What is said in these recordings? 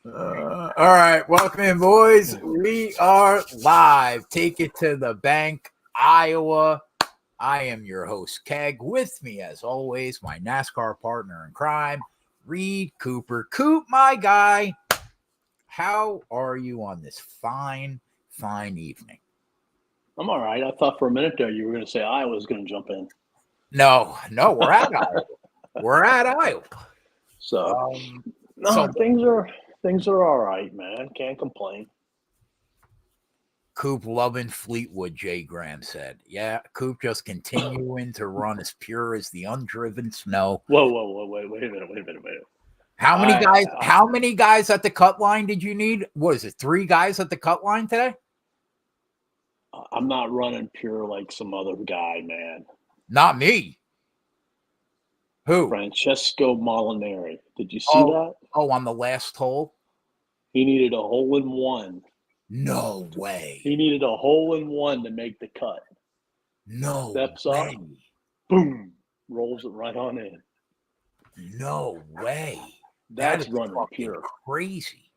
All right, welcome in, boys. We are live. Take it to the bank, Iowa. I am your host, Keg. With me, as always, my NASCAR partner in crime, Reed Cooper. Coop, my guy. How are you on this fine evening? I'm all right. I thought for a minute there you were going to say I was going to jump in. No, we're at Iowa. We're at Iowa. So, So things are all right, man. Can't complain. Coop loving Fleetwood, Jay Graham said. Yeah, Coop just continuing to run as pure as the undriven snow. Whoa, wait a minute. How many guys at the cut line did you need? What is it? 3 guys at the cut line today? I'm not running pure like some other guy, man. Not me. Who? Francesco Molinari. Did you see that? Oh, on the last hole? He needed a hole in one. No way. He needed a hole in one to make the cut. No Steps way. up, boom, rolls it right on in. No way. That's running pure. Crazy.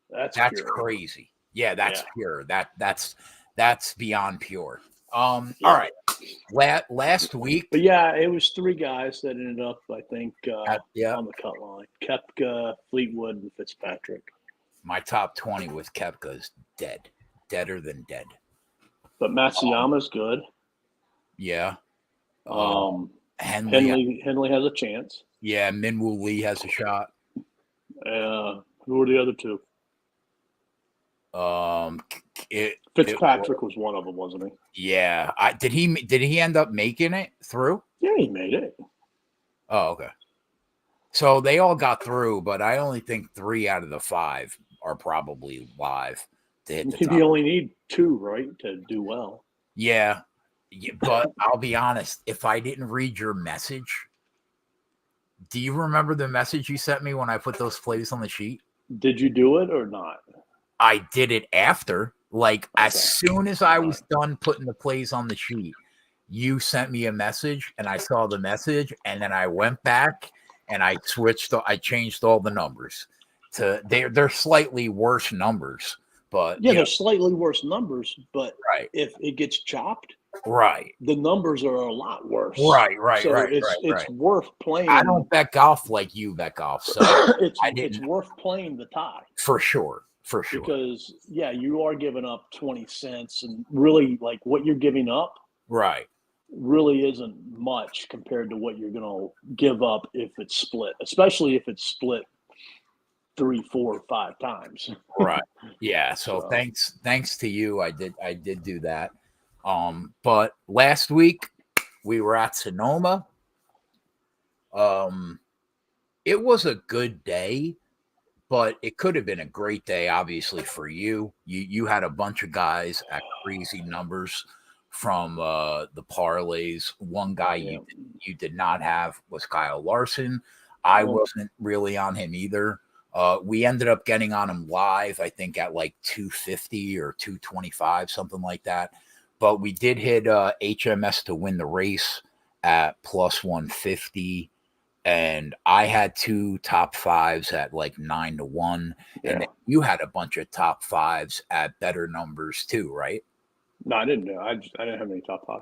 That's pure. crazy. Yeah, that's pure. That's beyond pure. All right. Last week. But yeah, it was 3 guys that ended up, I think, on the cut line. Koepka, Fleetwood, and Fitzpatrick. My top 20 with Koepka is dead. Deader than dead. But Matsuyama's good. Yeah. Henley has a chance. Yeah, Minwoo Lee has a shot. Who are the other 2? Fitzpatrick was one of them, wasn't he? Yeah. Did he end up making it through? Yeah, he made it. Oh, okay. So they all got through, but I only think 3 out of the 5 are probably live to hit the top. You only need 2, right, to do well. Yeah, but I'll be honest. If I didn't read your message, do you remember the message you sent me when I put those plays on the sheet? Did you do it or not? I did it after. As soon as I was done putting the plays on the sheet, you sent me a message, and I saw the message, and then I went back and I changed all the numbers to they're slightly worse numbers, but they're slightly worse numbers. But if it gets chopped, the numbers are a lot worse. It's worth playing. I don't bet golf like you bet golf, so it's worth playing the tie for sure. Because you are giving up 20 cents, and really what you're giving up, really isn't much compared to what you're going to give up if it's split, especially if it's split 3, 4, 5 times. Yeah. So thanks to you, I did do that. But last week we were at Sonoma. It was a good day, but it could have been a great day, obviously, for you. You had a bunch of guys at crazy numbers from the parlays. One guy you did not have was Kyle Larson. I wasn't really on him either. We ended up getting on him live, I think, at 250 or 225, something like that. But we did hit HMS to win the race at plus 150. And I had 2 top 5s at 9-1. And then you had a bunch of top 5s at better numbers too, right? No, I didn't. I didn't have any top 5s.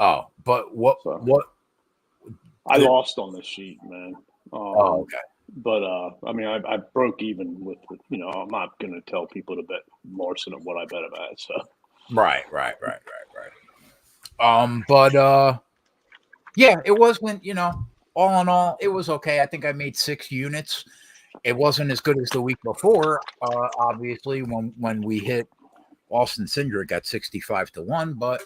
Oh, but what? I lost on this sheet, man. Okay. But I broke even with. I'm not going to tell people to bet Larson at what I bet him at. So. Right. It wasn't. All in all, it was okay. I think I made 6 units. It wasn't as good as the week before, obviously, when we hit Austin Cindric at 65-1, but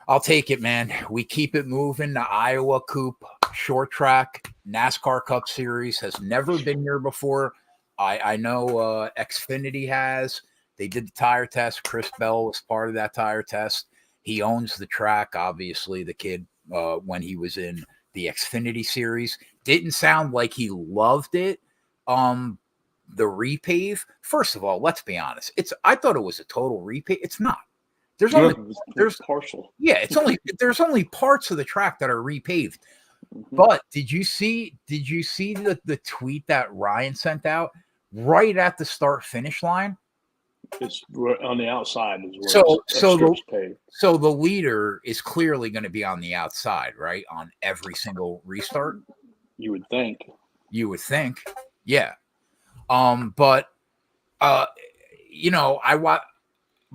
I'll take it, man. We keep it moving. The Iowa Coop short track NASCAR Cup Series has never been here before. I know Xfinity has. They did the tire test. Chris Bell was part of that tire test. He owns the track, obviously, the kid, when he was in the Xfinity series. Didn't sound like he loved it. The repave, first of all, let's be honest. I thought it was a total repave. It's not. There's partial. Yeah, there's only parts of the track that are repaved. Mm-hmm. But did you see the tweet that Ryan sent out right at the start finish line. It's on the outside is where strip's paved. So the leader is clearly going to be on the outside, right? On every single restart. You would think. Yeah. But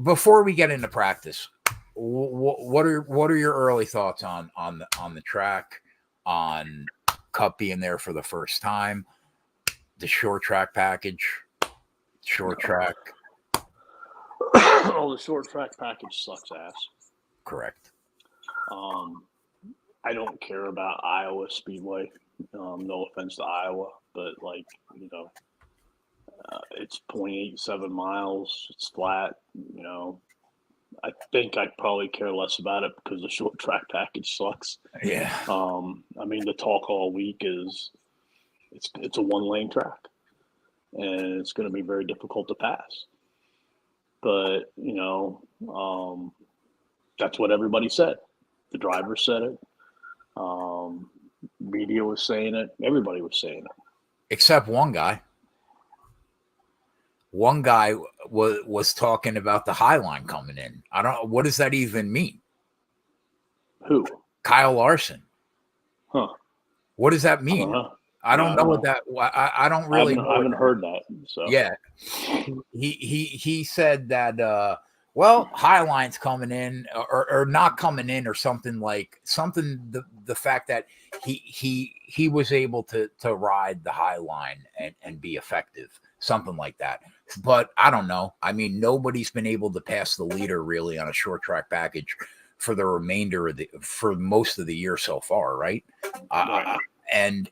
before we get into practice, what are your early thoughts on the track, on Cup being there for the first time, the short track package, short track? Oh, the short track package sucks ass. Correct. I don't care about Iowa Speedway. No offense to Iowa, but it's 0.87 miles. It's flat. I think I'd probably care less about it because the short track package sucks. Yeah. The talk all week is it's a 1-lane track, and it's going to be very difficult to pass. But that's what everybody said. The driver said it. Media was saying it. Everybody was saying it, except one guy. One guy was talking about the high line coming in. I don't. What does that even mean? Who? Kyle Larson. Huh? What does that mean? I don't know what that. I don't really. I haven't heard that. So yeah, he said that. Highline's coming in or not coming in or something like something. The fact that he was able to ride the high line and be effective, something like that. But I don't know. Nobody's been able to pass the leader really on a short track package for the remainder of for most of the year so far, right? And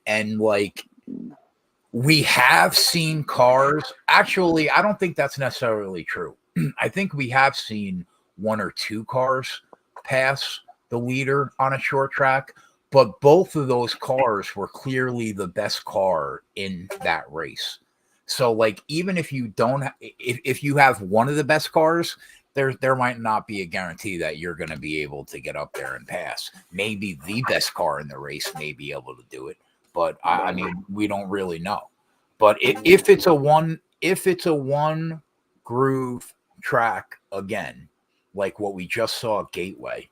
we have seen cars. Actually, I don't think that's necessarily true. I think we have seen 1 or 2 cars pass the leader on a short track, but both of those cars were clearly the best car in that race. So, even if you don't, if you have one of the best cars, there might not be a guarantee that you're going to be able to get up there and pass. Maybe the best car in the race may be able to do it, but we don't really know. But if it's a one groove track again, like what we just saw at Gateway,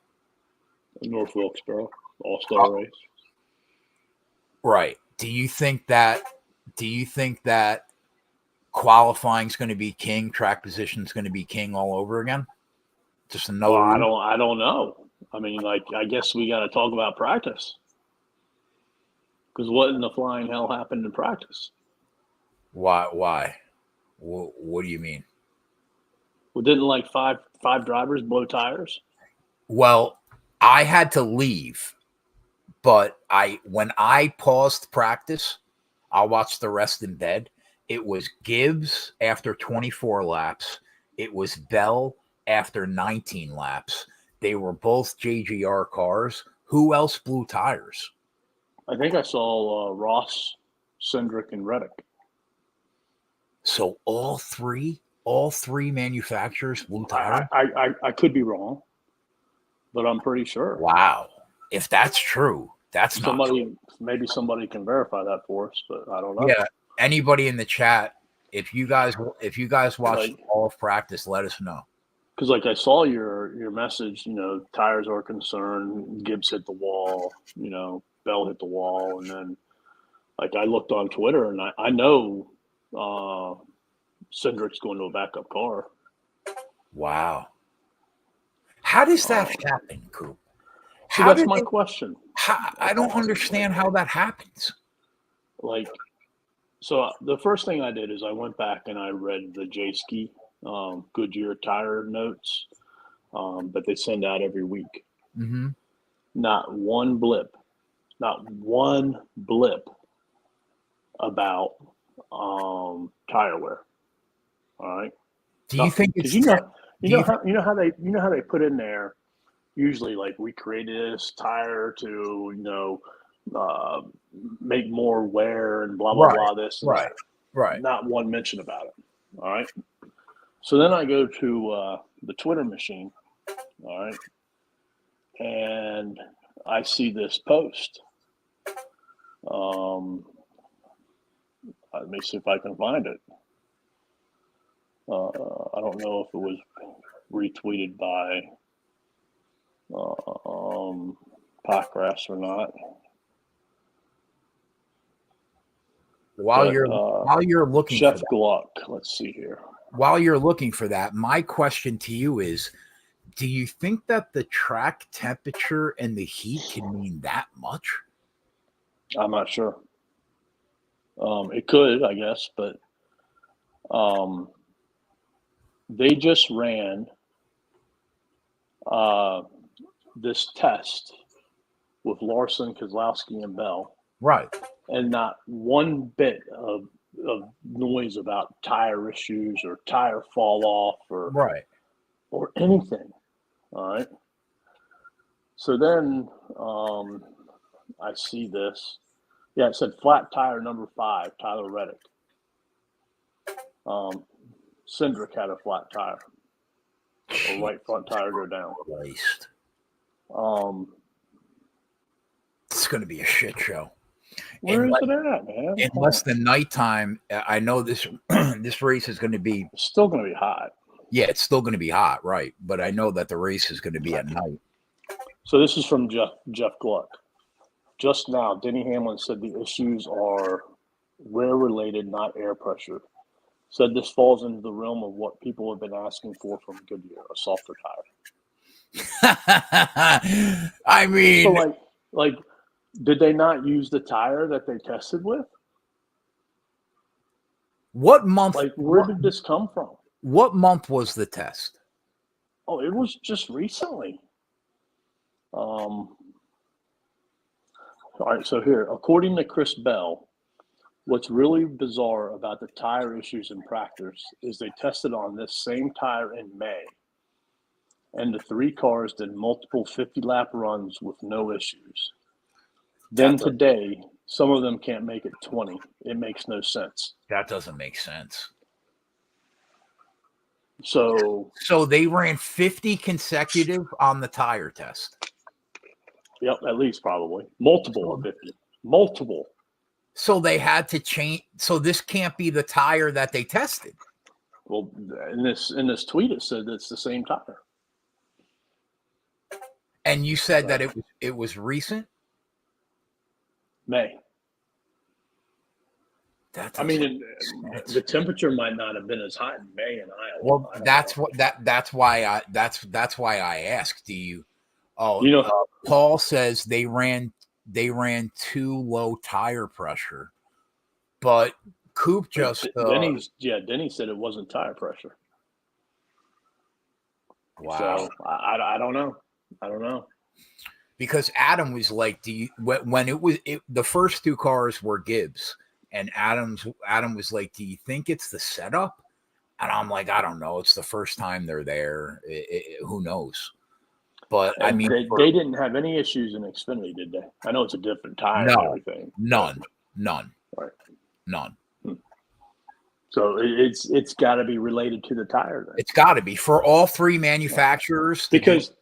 North Wilkesboro All-Star race, right? Do you think that qualifying is going to be king, track position is going to be king all over again? Just another. I don't know. I guess we got to talk about practice, because what in the flying hell happened in practice? Why? What do you mean? Well, didn't five drivers blow tires? Well, I had to leave, but when I paused practice, I watched the rest in bed. It was Gibbs after 24 laps. It was Bell after 19 laps. They were both JGR cars. Who else blew tires? I think I saw Ross, Cindric, and Reddick. So all three manufacturers blew tires? I could be wrong, but I'm pretty sure. Wow. If that's true, that's not true. Maybe somebody can verify that for us, but I don't know. Yeah. Anybody in the chat, if you guys watched all of practice, let us know. Because I saw your message, tires are concerned, Gibbs hit the wall, Bell hit the wall, and then I looked on Twitter and I know Cindric's going to a backup car. Wow. How does that happen, Coop? So that's my question. I don't understand how that happens. So the first thing I did is I went back and I read the J-Ski Goodyear tire notes that they send out every week. Mm-hmm. Not one blip about tire wear. All right. Do you think it's you know how they put in there usually we created this tire to make more wear and blah blah blah this and that. Right. Not one mention about it. All right. So then I go to the Twitter machine. All right. And I see this post. Let me see if I can find it. I don't know if it was retweeted by Packrass or not. While you're looking Chef for that, Gluck, let's see here. While you're looking for that, my question to you is, do you think that the track temperature and the heat can mean that much? I'm not sure. It could, I guess, but they just ran this test with Larson, Kozlowski, and Bell. Right. And not one bit of noise about tire issues or tire fall off or anything. All right. So then I see this. Yeah, it said flat tire number 5, Tyler Reddick. Cindric had a flat tire. A right front tire go down. Christ. It's going to be a shit show. Where is it at, man? Unless the nighttime, I know this this race is going to be still going to be hot. Yeah, it's still going to be hot, right? But I know that the race is going to be at night. So this is from Jeff Gluck. Just now, Denny Hamlin said the issues are wear related, not air pressure. Said this falls into the realm of what people have been asking for from Goodyear, a softer tire. I mean, so like, did they not use the tire that they tested with? What month? Like, where did this come from? What month was the test? Oh, it was just recently. All right, so here, according to Chris Bell, what's really bizarre about the tire issues in practice is they tested on this same tire in May, and the 3 cars did multiple 50-lap runs with no issues. Then today, some of them can't make it 20. It makes no sense. That doesn't make sense. So they ran 50 consecutive on the tire test. Yep, at least probably. Multiple 50. Multiple. So they had to change. So this can't be the tire that they tested. Well, in this tweet, it said it's the same tire. And you said that it was recent? May. The temperature might not have been as hot in May in Iowa. Well, that's why I asked. Do you? Oh, Paul says they ran too low tire pressure, but Coop just Denny said it wasn't tire pressure. Wow. So I don't know. Because Adam was like, "Do you?" When the first 2 cars were Gibbs, and Adam was like, "Do you think it's the setup?" And I'm like, "I don't know. It's the first time they're there. Who knows?" But I mean, they didn't have any issues in Xfinity, did they? I know it's a different tire and everything. None. Right. None. So it's got to be related to the tire. Then. It's got to be for all 3 manufacturers. Because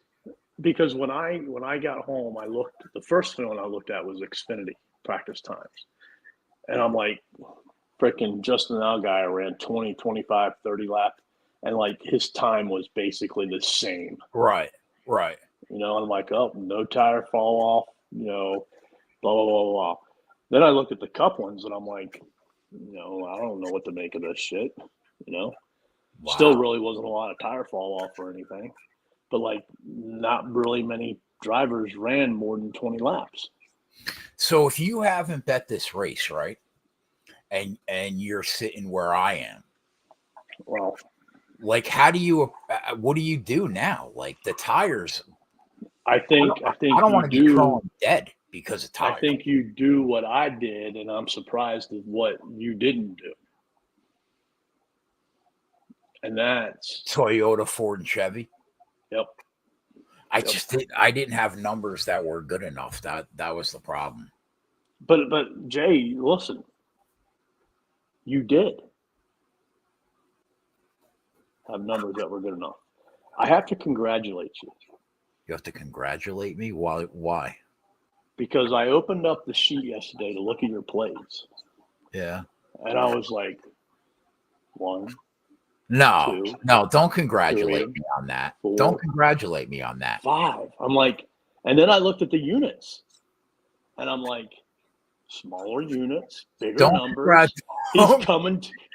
when I got home, I looked. The first one I looked at was Xfinity practice times, and I'm like, freaking Justin Allgaier ran 20, 25, 30 laps, and like his time was basically the same. Right. I'm like, oh, no tire fall off, blah, blah, blah, blah. Then I look at the Cup ones and I'm like, I don't know what to make of this shit, Wow. Still really wasn't a lot of tire fall off or anything, but like not really many drivers ran more than 20 laps. So if you haven't bet this race, right, and you're sitting where I am, well, like, what do you do now? Like the tires. I think I don't want to be throwing dead because of tires. I think you do what I did, and I'm surprised at what you didn't do. And that's Toyota, Ford, and Chevy. Yep. I didn't have numbers that were good enough. That was the problem. But Jay, listen, you did have numbers that were good enough. I have to congratulate you. You have to congratulate me? Why? Because I opened up the sheet yesterday to look at your plays. Yeah. And I was like, 1, No, 2, no, don't congratulate 3, me on that. 4, Don't congratulate me on that. 5. I'm like, and then I looked at the units, and I'm like, smaller units, bigger numbers.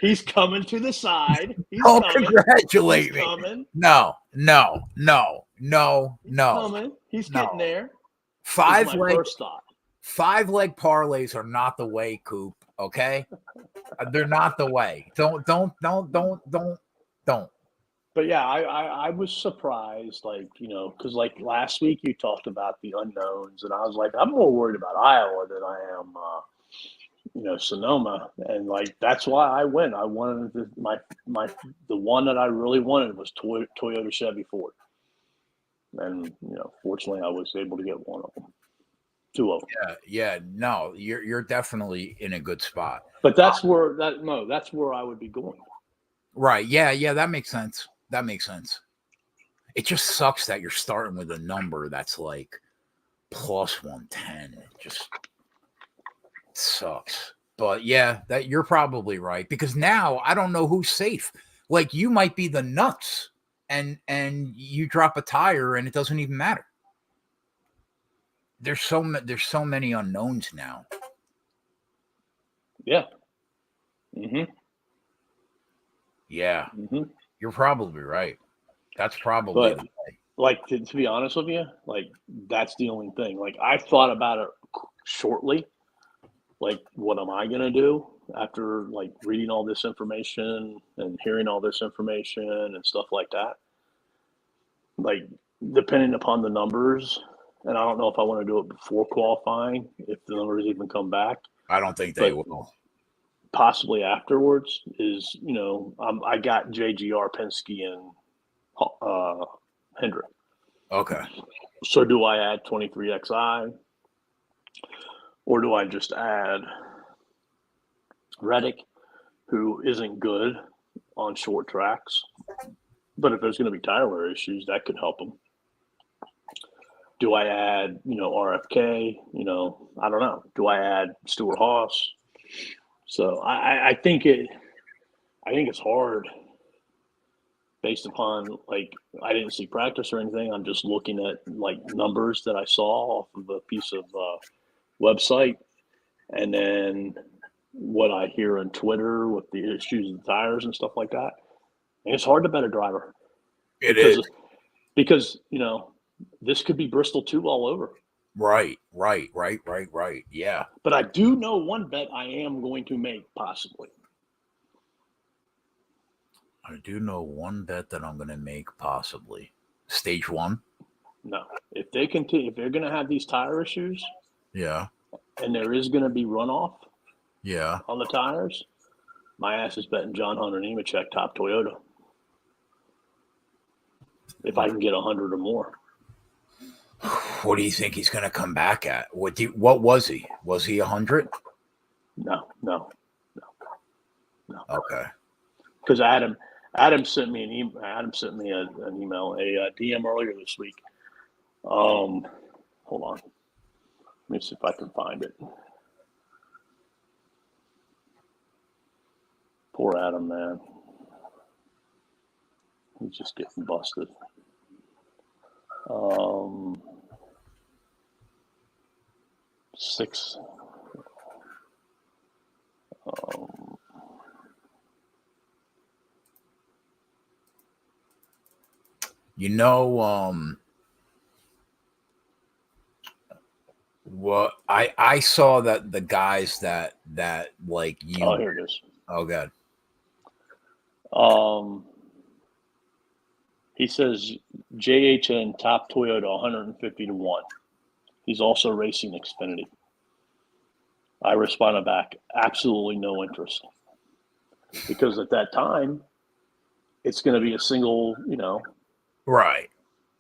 He's coming to the side. Don't congratulate me. No. He's getting there. Five leg parlays are not the way, Coop. Okay, they're not the way. Don't. But yeah, I was surprised, because last week you talked about the unknowns, and I was like, I'm more worried about Iowa than I am, Sonoma, and that's why I went. I wanted the one that I really wanted was Toyota Chevy Ford, and fortunately I was able to get one of them, 2 of them. Yeah. No, you're definitely in a good spot. But that's where I would be going. Right. Yeah. That makes sense. It just sucks that you're starting with a number that's like plus 110. It just sucks. But yeah, that you're probably right, because now I don't know who's safe. Like, you might be the nuts and you drop a tire and it doesn't even matter. There's so many unknowns now. Yeah. Yeah. You're probably right. That's probably the way. To be honest with you, that's the only thing. I thought about it shortly. What am I going to do after reading all this information and hearing all this information and stuff like that? Depending upon the numbers, and I don't know if I want to do it before qualifying, if the numbers even come back. I don't think they will. Possibly afterwards is, I got JGR, Penske, and Hendrick. Okay. So do I add 23XI, or do I just add Reddick, who isn't good on short tracks, but if there's going to be tire wear issues, that could help him? Do I add, RFK? I don't know. Do I add Stewart Haas? So I think it's hard based upon I didn't see practice or anything. I'm just looking at numbers that I saw off of a piece of website, and then what I hear on Twitter with the issues of the tires and stuff like that. And it's hard to bet a driver. Because this could be Bristol 2 all over. Right. Yeah. But I do know one bet I am going to make, possibly. I do know one bet that I'm going to make, possibly. Stage 1? No. If they continue, if they're going to have these tire issues, yeah, and there is going to be runoff, yeah, on the tires, my ass is betting John Hunter Nemechek top Toyota. If I can get 100 or more. What do you think he's going to come back at? What was he? Was he 100? No. Okay. Because Adam sent me an email. Adam sent me an email, a DM earlier this week. Hold on. Let me see if I can find it. Poor Adam, man. He's just getting busted. Six. What I saw that the guys that like you. Oh, here it is. Oh, God. He says JHN top Toyota 150 to 1. He's also racing Xfinity. I responded back, absolutely no interest. Because at that time, it's going to be a single, right.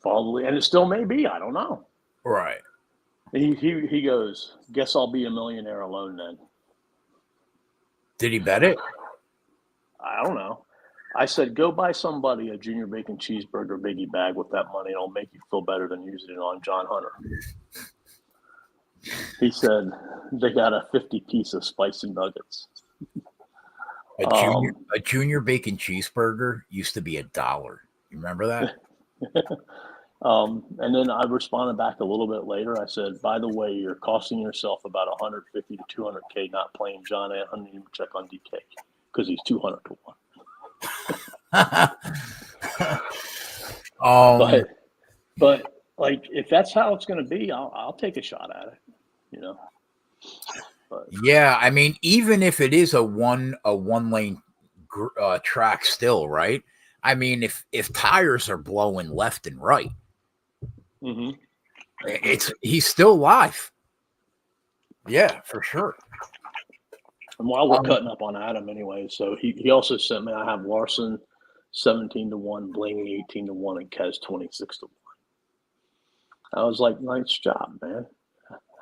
Probably, and it still may be. I don't know. Right. He goes, guess I'll be a millionaire alone then. Did he bet it? I don't know. I said, go buy somebody a junior bacon cheeseburger biggie bag with that money. It'll make you feel better than using it on John Hunter. He said, they got a 50 piece of spicy nuggets. A junior bacon cheeseburger used to be $1. You remember that? And then I responded back a little bit later. I said, by the way, you're costing yourself about 150 to 200K not playing John. I don't even check on DK because he's 200 to 1. But like, if that's how it's going to be, I'll take a shot at it, you know. But, yeah, I mean, even if it is a one lane track, still, right? I mean, if tires are blowing left and right, he's still live. Yeah, for sure. And while we're cutting up on Adam anyway, so he also sent me, I have Larson 17 to 1, Blaney 18 to 1, and Kez 26 to 1. I was like, nice job, man.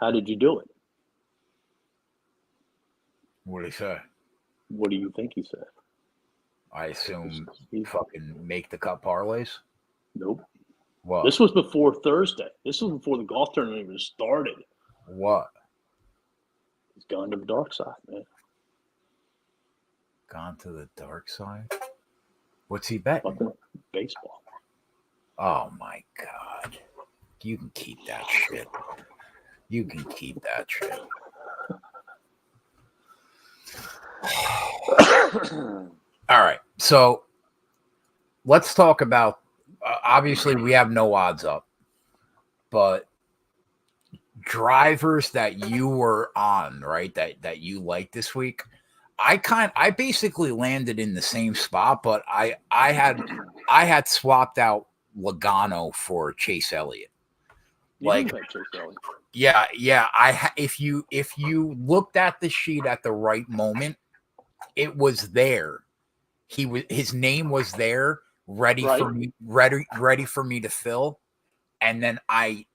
How did you do it? What did he say? What do you think he said? I assume he fucking make the cut parlays. Nope. What? This was before Thursday. This was before the golf tournament even started. What? He's gone to the dark side, man. Gone to the dark side? What's he betting? Fucking baseball. Oh my God. You can keep that shit. You can keep that shit. All right. So let's talk about, obviously we have no odds up, but drivers that you were on, right? That you liked this week. I basically landed in the same spot, but I had swapped out Logano for Chase Elliott. Like, Chase Elliott. Yeah. If you looked at the sheet at the right moment, it was there. His name was there, ready for me to fill, and then I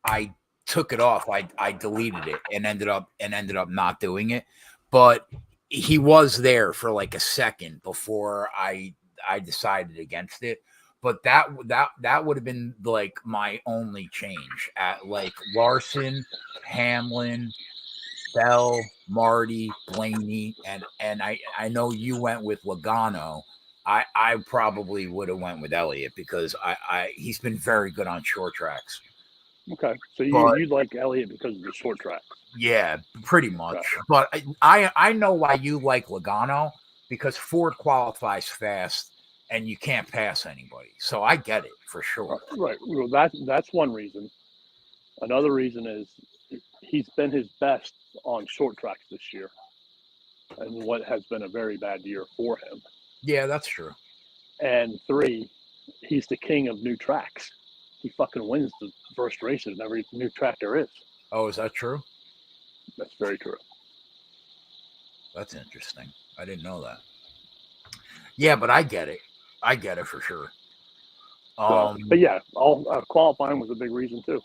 took it off. I deleted it and ended up not doing it, but he was there for like a second before I decided against it. But that would have been like my only change at like Larson, Hamlin, Bell, Marty, Blaney, and I know you went with Logano. I probably would have went with Elliott because he's been very good on short tracks. Okay, so you like Elliott because of the short track? Yeah, pretty much. Okay. But I know why you like Logano, because Ford qualifies fast and you can't pass anybody. So I get it for sure. Right. Well, that's one reason. Another reason is he's been his best on short tracks this year, and what has been a very bad year for him. Yeah, that's true. And 3, he's the king of new tracks. He fucking wins the first race of every new track there is. Oh, is that true? That's very true. That's interesting. I didn't know that. Yeah, but I get it. I get it for sure. But yeah, qualifying was a big reason too.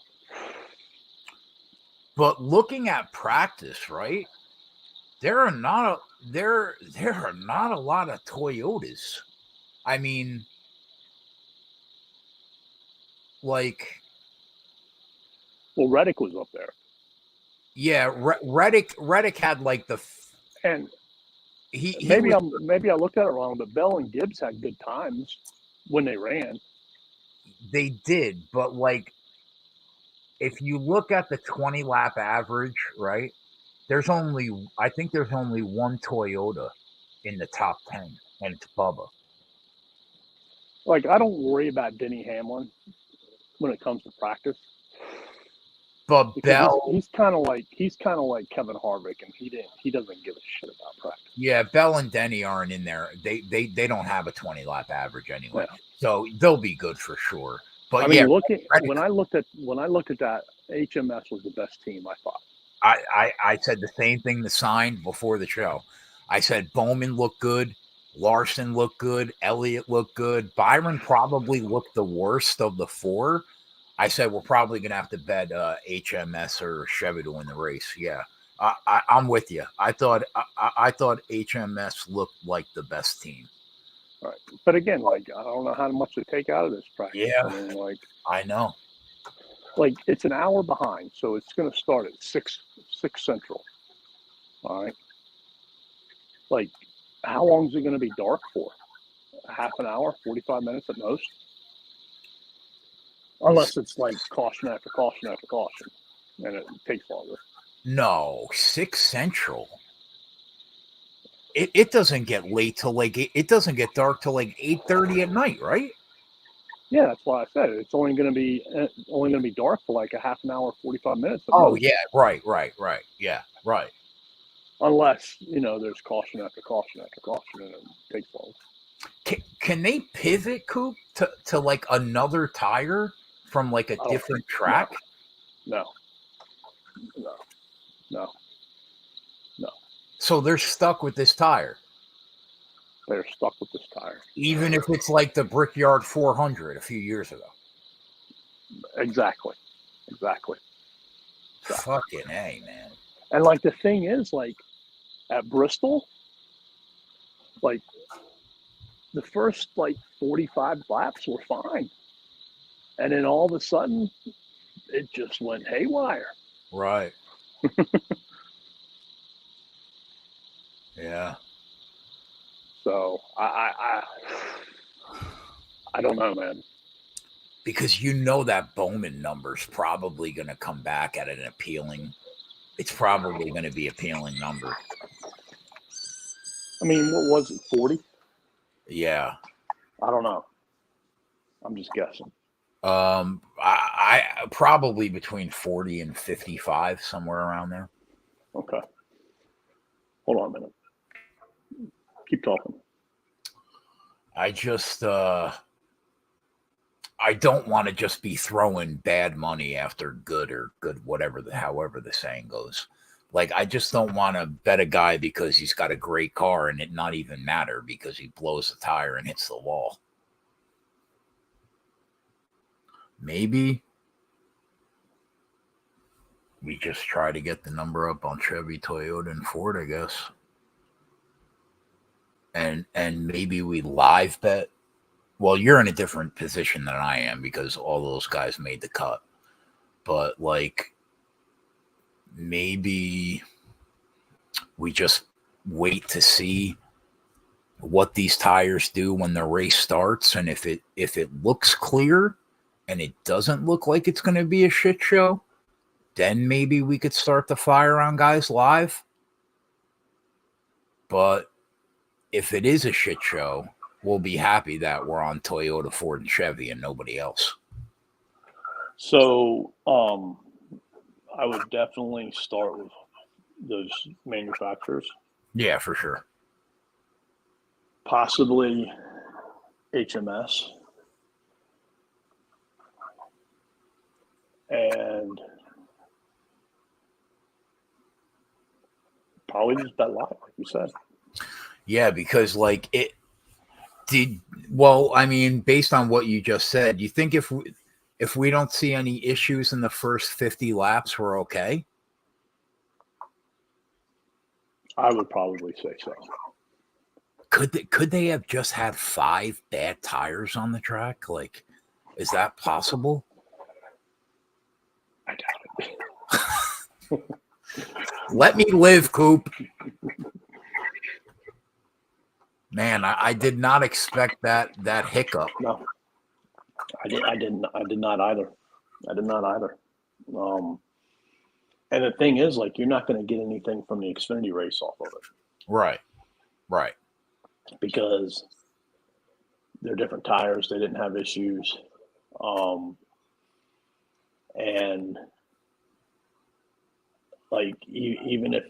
But looking at practice, right? There are not a lot of Toyotas. I mean, like, well, Reddick was up there. Yeah, Reddick had like and maybe I looked at it wrong, but Bell and Gibbs had good times when they ran. They did, but like, if you look at the 20 lap average, right? I think there's only one Toyota in the top 10, and it's Bubba. Like, I don't worry about Denny Hamlin when it comes to practice. But Bell, he's kind of like Kevin Harvick, and he doesn't give a shit about practice. Yeah, Bell and Denny aren't in there. They don't have a 20 lap average anyway, so they'll be good for sure. But I mean, when I looked at that, HMS was the best team. I thought. I said the same thing to Sign before the show. I said Bowman looked good, Larson looked good, Elliott looked good. Byron probably looked the worst of the 4. I said we're probably gonna have to bet HMS or Chevy to win the race. Yeah, I'm with you. I thought HMS looked like the best team. Right, but again, like, I don't know how much to take out of this practice. Yeah, I mean, I know. Like, it's an hour behind, so it's going to start at 6 Central. All right. Like, How long is it going to be dark for? Half an hour, 45 minutes at most? Unless it's like caution after caution after caution, and it takes longer. No, 6 Central. It doesn't get late till like it doesn't get dark till like 8:30 at night, right? Yeah, that's why I said it's only going to be dark for like a half an hour, 45 minutes. Oh most. Yeah, right. Yeah, right. Unless there's caution after caution after caution, and it takes long. Can they pivot, Coop, to like another tire from like a different track? No. So they're stuck with this tire. They're stuck with this tire, even if it's like the Brickyard 400 a few years ago. Exactly. Fucking A, man. And like the thing is, like at Bristol, like the first like 45 laps were fine, and then all of a sudden it just went haywire. Right. Yeah. So I don't know, man. Because that Bowman number's probably going to come back at an appealing. It's probably going to be appealing number. I mean, what was it, 40? Yeah. I don't know. I'm just guessing. I probably between 40 and 55, somewhere around there. Okay. Hold on a minute. Keep talking. I just I don't want to just be throwing bad money after good or good, however the saying goes. Like, I just don't want to bet a guy because he's got a great car and it not even matter because he blows a tire and hits the wall. Maybe we just try to get the number up on Chevy, Toyota, and Ford, I guess. And maybe we live bet. Well, you're in a different position than I am because all those guys made the cut. But, like, maybe we just wait to see what these tires do when the race starts. And if it looks clear and it doesn't look like it's going to be a shit show, then maybe we could start the fire on guys live. But if it is a shit show, we'll be happy that we're on Toyota, Ford, and Chevy and nobody else. So I would definitely start with those manufacturers. Yeah, for sure. Possibly HMS. And probably just bet live, like you said. Yeah, because like it did. Well, I mean, based on what you just said, you think if we don't see any issues in the first 50 laps, we're okay? I would probably say so. Could they have just had 5 bad tires on the track? Like, is that possible? I doubt it. Let me live, Coop. Man, I did not expect that hiccup. No, I did not either. And the thing is, like, you're not going to get anything from the Xfinity race off of it. Right. Because they're different tires. They didn't have issues. And like, even if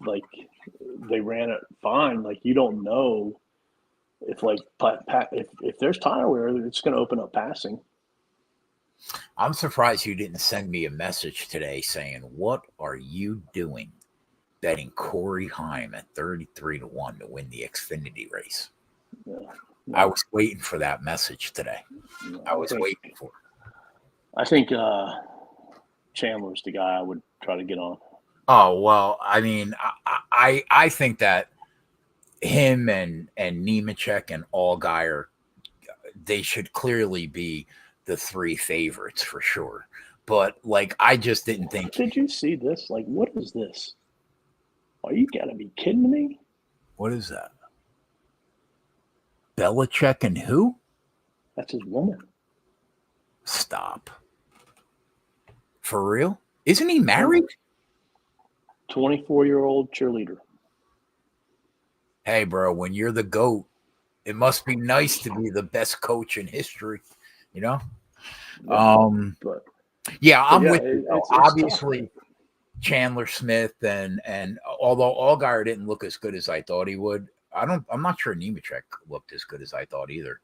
like they ran it fine, like, you don't know if like if there's tire wear, it's going to open up passing. I'm surprised you didn't send me a message today saying, "What are you doing betting Corey Heim at 33-1 to win the Xfinity race?" Yeah, no. I was waiting for that message today. No, I was waiting for it. I think Chandler's the guy I would try to get on. Oh, well, I mean, I think that him and Nemechek and Allgaier, they should clearly be the 3 favorites for sure. But, like, I just didn't think. Did you see this? Like, what is this? Oh, you got to be kidding me. What is that? Belichick and who? That's his woman. Stop. For real? Isn't he married? 24-year-old cheerleader. Hey, bro, when you're the GOAT, it must be nice to be the best coach in history, you know? I'm with you. It's obviously tough. Chandler Smith and although Allgaier didn't look as good as I thought he would, I'm not sure Nemechek looked as good as I thought either.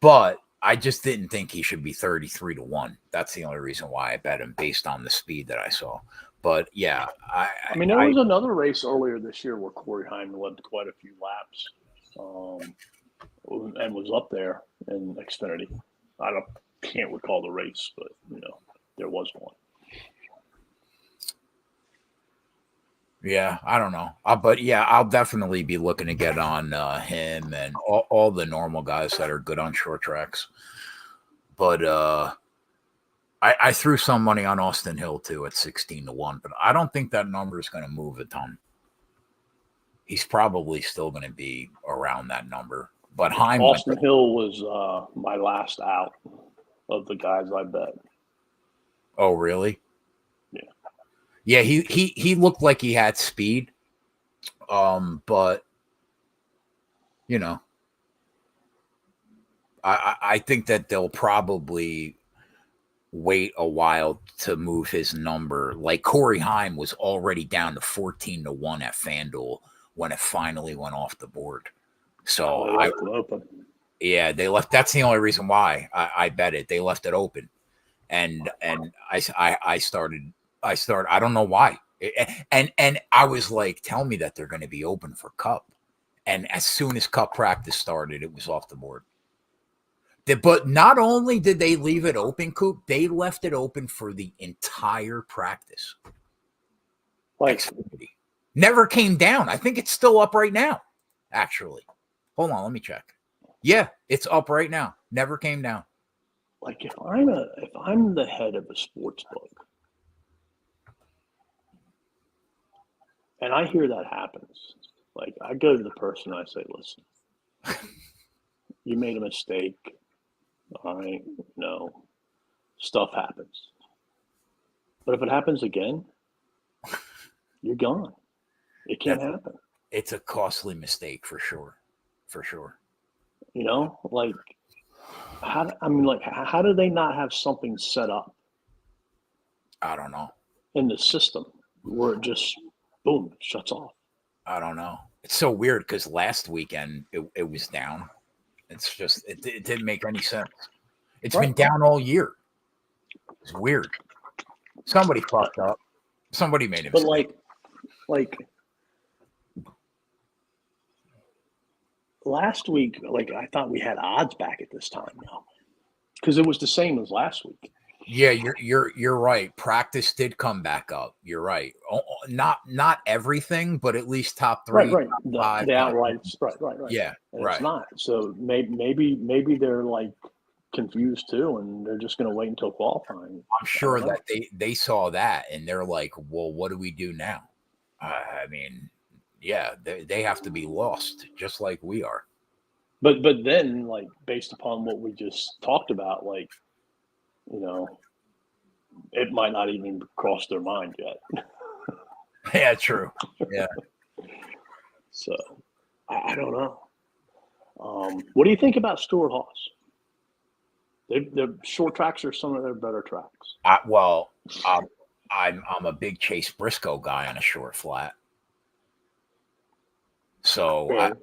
But I just didn't think he should be 33-1. That's the only reason why I bet him based on the speed that I saw. But yeah, I mean, there was another race earlier this year where Corey Hyman led quite a few laps, and was up there in Xfinity. I can't recall the race, but there was one. Yeah, I don't know, but yeah, I'll definitely be looking to get on him and all the normal guys that are good on short tracks. But I threw some money on Austin Hill too at 16-1, but I don't think that number is going to move a ton. He's probably still going to be around that number. But Austin Hill was my last out of the guys I bet. Oh, really? Yeah. Yeah, he looked like he had speed. But I think that they'll probably wait a while to move his number. Like Corey Heim was already down to 14-1 at FanDuel when it finally went off the board. So they left it open. Yeah, they left. That's the only reason why I bet it. They left it open, and I started. I don't know why. And I was like, tell me that they're going to be open for Cup. And as soon as Cup practice started, it was off the board. But not only did they leave it open, Coop, they left it open for the entire practice. Xfinity. Never came down. I think it's still up right now, actually. Hold on, let me check. Yeah, it's up right now. Never came down. Like if I'm the head of a sports book and I hear that happens, like I go to the person and I say, listen, you made a mistake. All right, stuff happens. But if it happens again, you're gone. It can't happen. It's a costly mistake for sure. For sure. Like how do they not have something set up? I don't know. In the system where it just boom, shuts off. I don't know. It's so weird because last weekend it was down. It's just it didn't make any sense. It's been down all year. It's weird. Somebody fucked up. Somebody made a mistake. But like last week, I thought we had odds back at this time now because it was the same as last week. Yeah, you're right. Practice did come back up. You're right. Not everything, but at least top 3, right. Top 5, the outrights, right. Yeah, and right. It's not. So maybe they're like confused too, and they're just going to wait until qualifying. I'm sure that they saw that and they're like, well, what do we do now? I mean, yeah, they have to be lost just like we are. But then, based upon what we just talked about, it might not even cross their mind yet. Yeah, true. Yeah. So, I don't know. What do you think about Stewart-Haas? Their short tracks are some of their better tracks. I'm a big Chase Briscoe guy on a short flat. So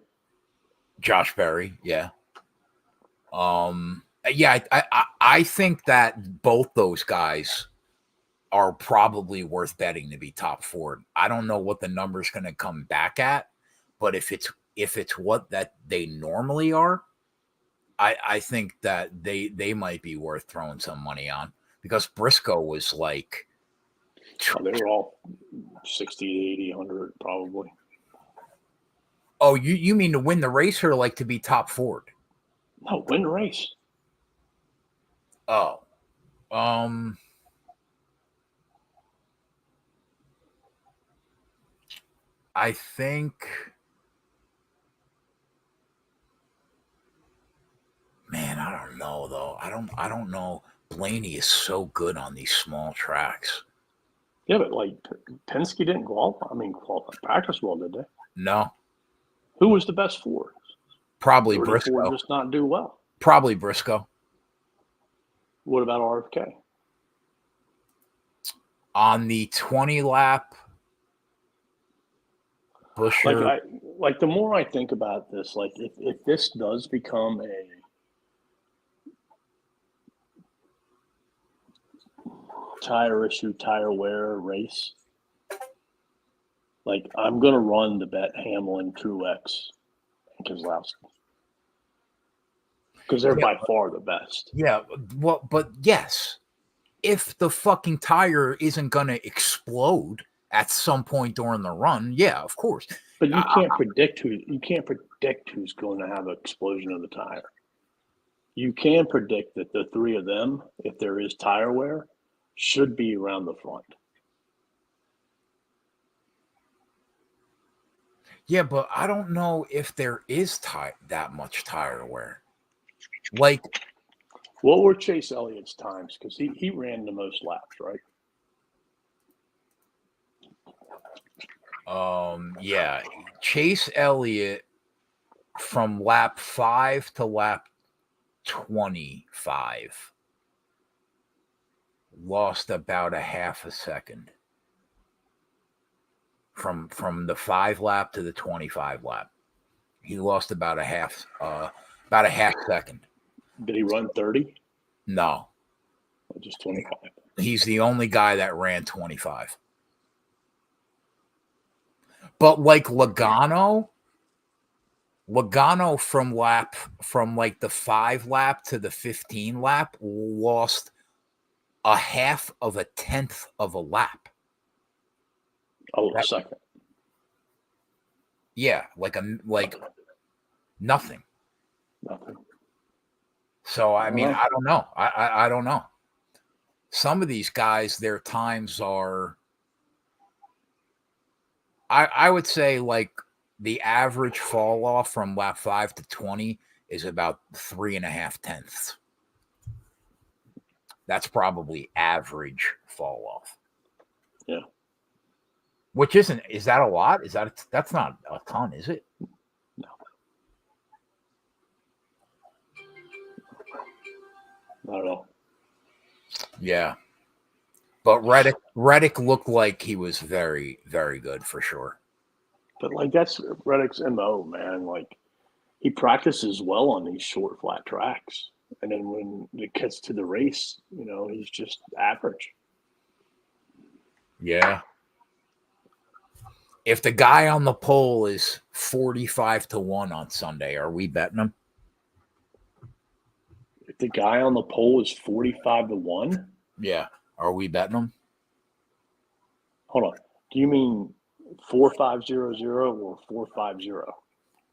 Josh Berry, yeah. I think that both those guys are probably worth betting to be top 4. I don't know what the number's going to come back at, but if it's what that they normally are, I think that they might be worth throwing some money on because Briscoe was like they were all 60, 80, 100 probably. Oh, you mean to win the race or like to be top 4? No, win the race. Oh. I think don't know though. I don't know. Blaney is so good on these small tracks. Yeah, but like Penske didn't qualify. I mean, practice well, did they? No. Who was the best Ford? Probably Briscoe. Ford just not do well. Probably Briscoe. What about RFK? On the 20 lap, Buescher. Like the more I think about this, like if this does become a tire issue, tire wear race, like I'm gonna run the bet Hamlin, Truex, and Keselowski because they're by far the best. Yeah, well, but yes, if the fucking tire isn't gonna explode at some point during the run, yeah, of course. But you can't predict who's going to have an explosion of the tire. You can predict that the three of them, if there is tire wear, should be around the front. Yeah, but I don't know if there is that much tire wear. Like, what were Chase Elliott's times? Because he ran the most laps, right? Yeah, Chase Elliott from lap 5 to lap 25 lost about a half a second from the 5 lap to the 25 lap. He lost about a half second. Did he run 30? No, just 25. He's the only guy that ran 25. But like Logano from like the 5 lap to the 15 lap lost a half of a tenth of a lap. A second. Yeah, like nothing. Nothing. So I mean, I don't know. I don't know. Some of these guys, their times are. I would say like the average fall off from lap 5 to 20 is about 3.5 tenths. That's probably average fall off. Yeah. Which is that a lot? That's not a ton, is it? No. Not at all. Yeah. But Reddick looked like he was very, very good for sure. But like that's Reddick's MO, man. Like he practices well on these short, flat tracks. And then when it gets to the race, he's just average. Yeah. If the guy on the pole is 45-1 on Sunday, are we betting him? If the guy on the pole is 45-1? Yeah. Are we betting him? Hold on. Do you mean 4500 or 450?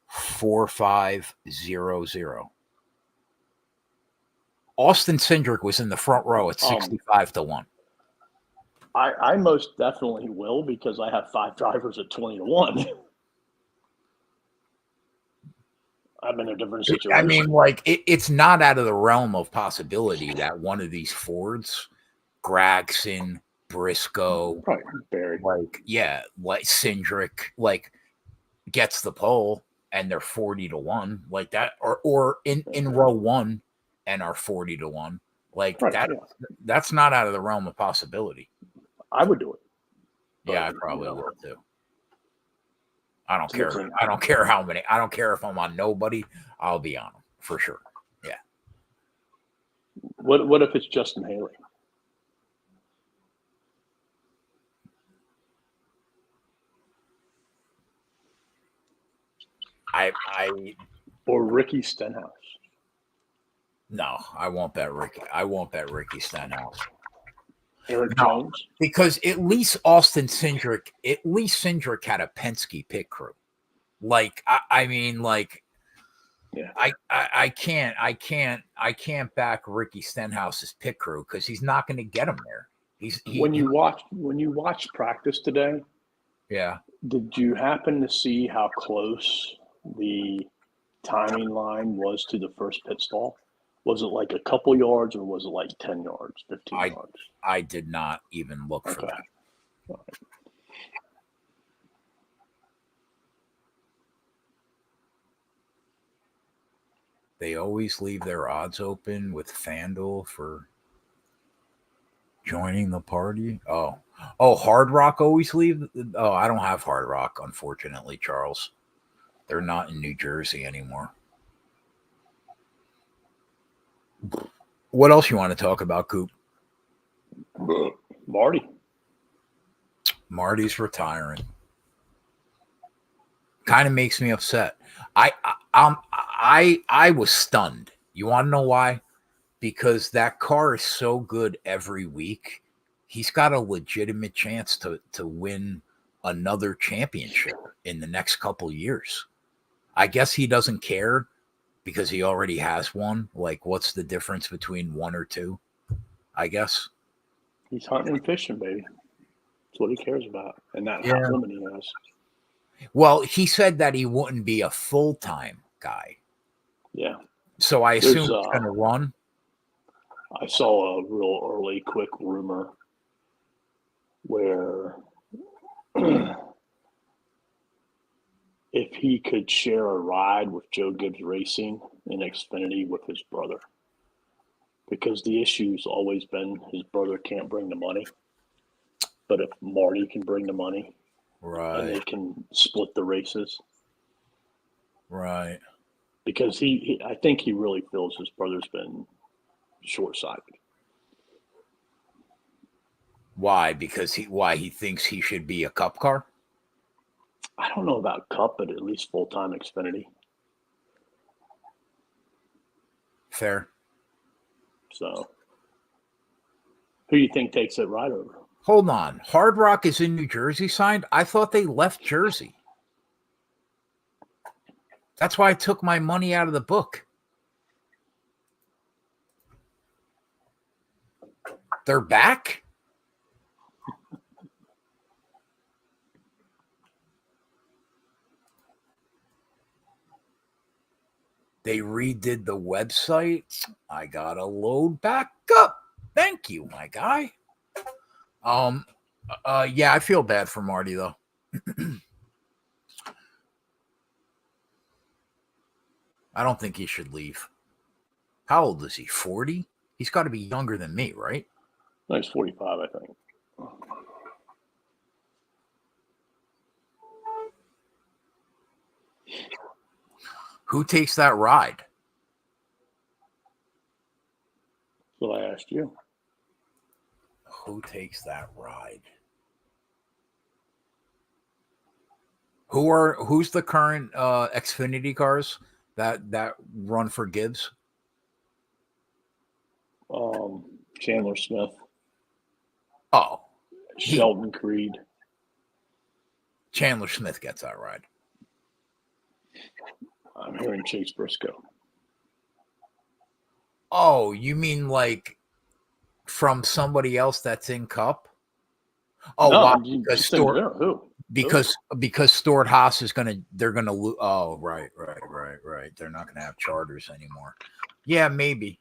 4500. Austin Cindric was in the front row at 65-1. I most definitely will because I have 5 drivers at 20-1. I'm in a different situation. I mean, like it's not out of the realm of possibility that one of these Fords, Gragson, Briscoe, Barry, like Cindric, like gets the pole and they're 40-1, like that, or in row 1 and are 40-1, like that. Yeah. That's not out of the realm of possibility. I would do it. Yeah, I probably would too. I don't care. I don't care how many. I don't care if I'm on nobody. I'll be on them for sure. Yeah. What if it's Justin Haley? Or Ricky Stenhouse. No, I won't bet Ricky. I won't bet Ricky Stenhouse. Eric Jones? Because at least Cindric had a Penske pit crew. Like, I mean, like, yeah, I can't back Ricky Stenhouse's pit crew because he's not going to get him there. When you watch practice today, yeah, did you happen to see how close the timing line was to the first pit stall? Was it like a couple yards or was it like 10 yards, 15 yards? I did not even look for that. All right. They always leave their odds open with FanDuel for joining the party. Oh, Hard Rock always leave. Oh, I don't have Hard Rock, unfortunately, Charles. They're not in New Jersey anymore. What else you want to talk about, Coop? Marty. Marty's retiring. Kind of makes me upset. I was stunned. You want to know why? Because that car is so good every week. He's got a legitimate chance to win another championship in the next couple years. I guess he doesn't care because he already has one. Like, what's the difference between one or two? I guess. He's hunting and fishing, baby. That's what he cares about. And that woman he has. Well, he said that he wouldn't be a full-time guy. Yeah. So I assume he's going to run. I saw a real early, quick rumor where if he could share a ride with Joe Gibbs Racing in Xfinity with his brother. Because the issue's always been his brother can't bring the money. But if Marty can bring the money, right, and they can split the races. Right. Because I think he really feels his brother's been short-sighted. Why? Because he thinks he should be a Cup car? I don't know about Cup, but at least full-time Xfinity. Fair. So, who do you think takes that ride over? Hold on. Hard Rock is in New Jersey signed? I thought they left Jersey. That's why I took my money out of the book. They're back? They redid the website. I gotta load back up. Thank you, my guy. Yeah, I feel bad for Marty though. I don't think he should leave. How old is he? 40? He's got to be younger than me, right? No, he's 45, I think. Who takes that ride? That's what I asked you. Who takes that ride? Who's the current Xfinity cars that run for Gibbs? Chandler Smith. Oh, Sheldon Creed. Chandler Smith gets that ride. I'm hearing Chase Briscoe. Oh, you mean like from somebody else that's in Cup? Oh, no, wow. Because because Stuart Haas is they're gonna lose. Oh, right. They're not gonna have charters anymore. Yeah, maybe.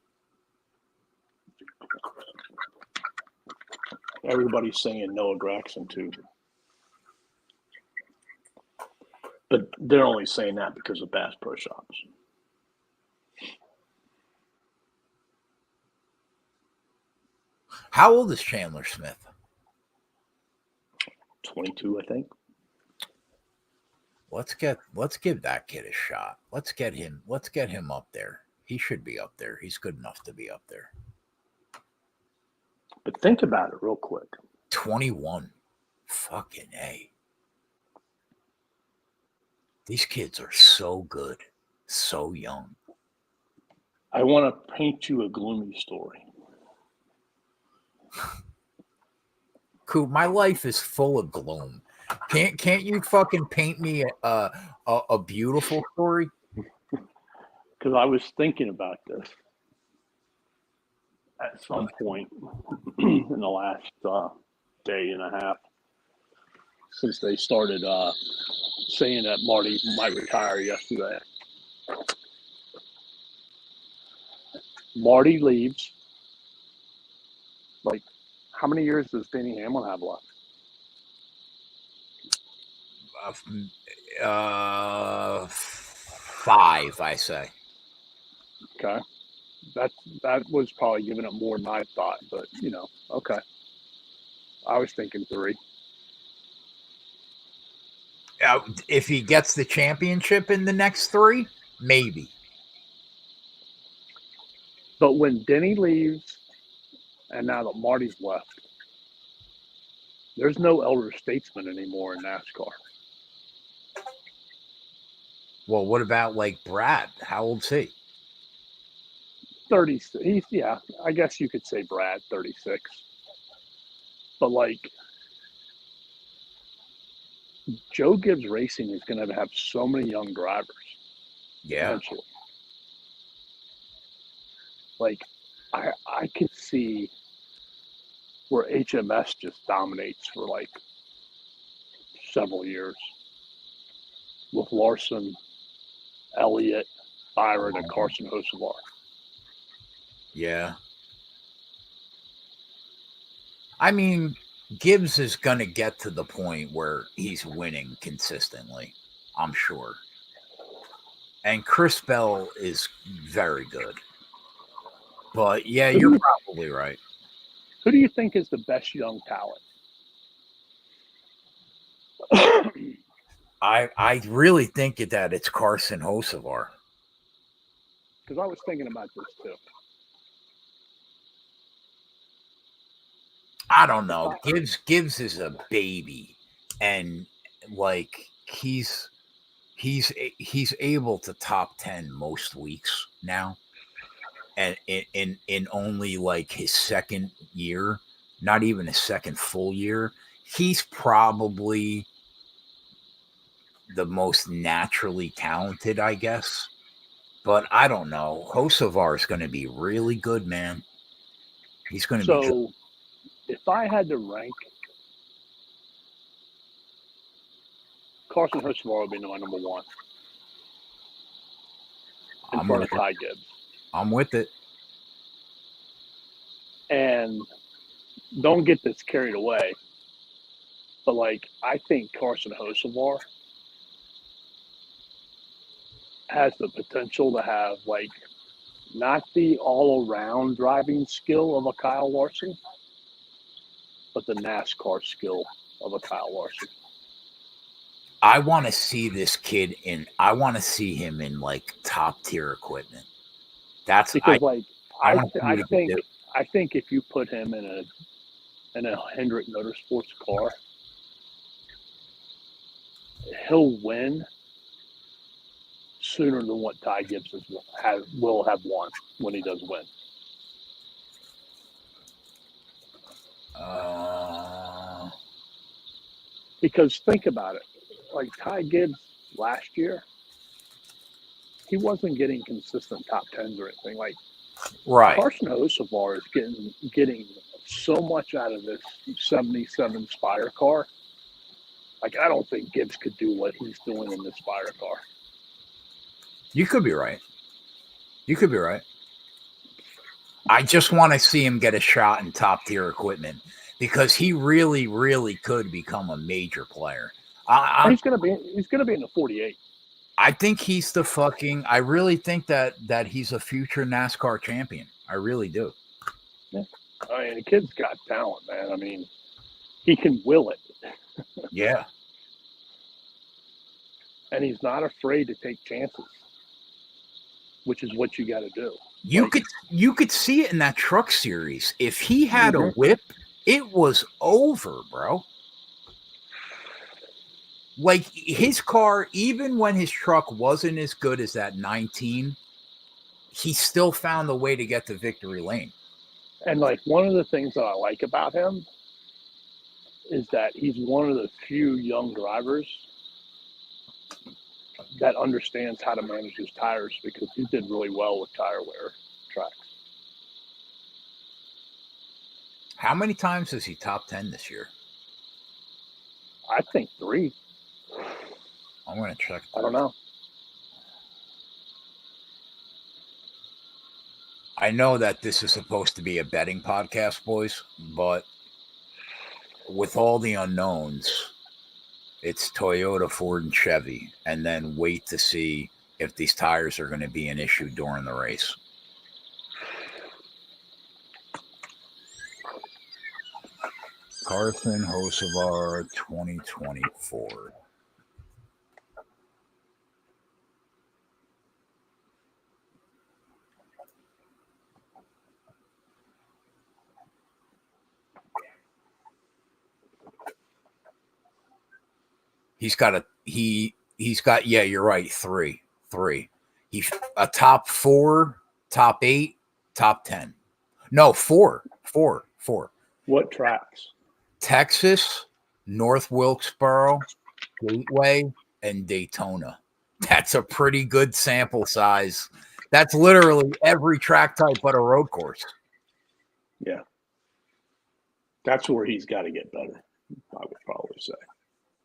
Everybody's saying Noah Gragson too. But they're only saying that because of Bass Pro Shops. How old is Chandler Smith? 22, I think. Let's give that kid a shot. Let's get him up there. He should be up there. He's good enough to be up there. But think about it real quick. 21. Fucking A. These kids are so good. So young. I want to paint you a gloomy story. Coop, my life is full of gloom. Can't you fucking paint me a beautiful story? Because I was thinking about this at some point in the last day and a half since they started saying that Marty might retire yesterday. Marty leaves. Like, how many years does Denny Hamlin have left? 5, I say. Okay. That was probably giving it more than I thought, but okay. I was thinking 3. If he gets the championship in the next 3, maybe. But when Denny leaves, and now that Marty's left, there's no elder statesman anymore in NASCAR. Well, what about like Brad? How old's he? 30. I guess you could say Brad, 36. But like, Joe Gibbs Racing is going to have so many young drivers. Yeah. Eventually. Like, I could see where HMS just dominates for like several years with Larson, Elliott, Byron, and Carson Hocevar. Yeah. I mean, Gibbs is going to get to the point where he's winning consistently, I'm sure. And Chris Bell is very good. But yeah, you're probably right. Who do you think is the best young talent? I really think that it's Carson Hocevar. Because I was thinking about this too. I don't know. Gibbs is a baby, and like he's able to top 10 most weeks now, and in only like his second year, not even his second full year. He's probably the most naturally talented, I guess. But I don't know. Hocevar is going to be really good, man. He's going to be good. So, if I had to rank, Carson Hocevar would be my number 1 in front of Ty Gibbs. I'm with it. And don't get this carried away, but like, I think Carson Hocevar has the potential to have like not the all-around driving skill of a Kyle Larson, but the NASCAR skill of a Kyle Larson. I want to see this kid I want to see him in like top tier equipment. That's because I think if you put him in a Hendrick Motorsports car, he'll win sooner than what Ty Gibbs will have won when he does win. Because think about it, like Ty Gibbs last year, he wasn't getting consistent top 10s or anything. Like, right. Carson Hocevar is getting so much out of this 77 Spire car. Like, I don't think Gibbs could do what he's doing in this Spire car. You could be right. I just want to see him get a shot in top tier equipment because he really, really could become a major player. He's gonna be in the 48. I think he's I really think that he's a future NASCAR champion. I really do. Yeah. I mean, the kid's got talent, man. I mean, he can will it. Yeah. And he's not afraid to take chances, which is what you got to do. You could see it in that truck series. If he had a whip, it was over, bro. Like his car, even when his truck wasn't as good as that 19, he still found a way to get to victory lane. And like one of the things that I like about him is that he's one of the few young drivers that understands how to manage his tires because he did really well with tire wear tracks. How many times is he top 10 this year? I think 3. I'm going to check. I don't know. I know that this is supposed to be a betting podcast, boys, but with all the unknowns, it's Toyota, Ford, and Chevy, and then wait to see if these tires are going to be an issue during the race. Carson Hocevar 2024. He's got yeah, you're right, three. He's a top 4, top 8, top 10. No, four. What tracks? Texas, North Wilkesboro, Gateway, and Daytona. That's a pretty good sample size. That's literally every track type but a road course. Yeah. That's where he's got to get better, I would probably say.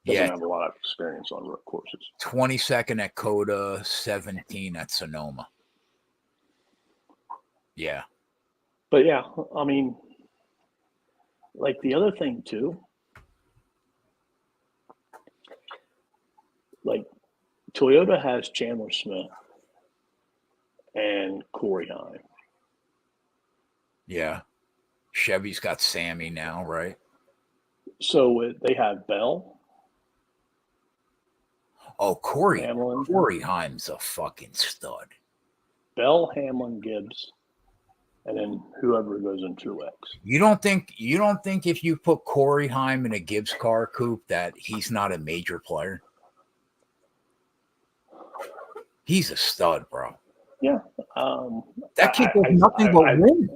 Doesn't have a lot of experience on road courses. 22nd at Coda, 17 at Sonoma. Yeah. But yeah, I mean, like the other thing too, like Toyota has Chandler Smith and Corey Heim. Yeah. Chevy's got Sammy now, right? So they have Bell. Oh, Corey Hamlin. Corey Heim's a fucking stud. Bell, Hamlin, Gibbs, and then whoever goes in Truex. You don't think if you put Corey Heim in a Gibbs car, Coop, that he's not a major player? He's a stud, bro. Yeah. That kid does nothing but win.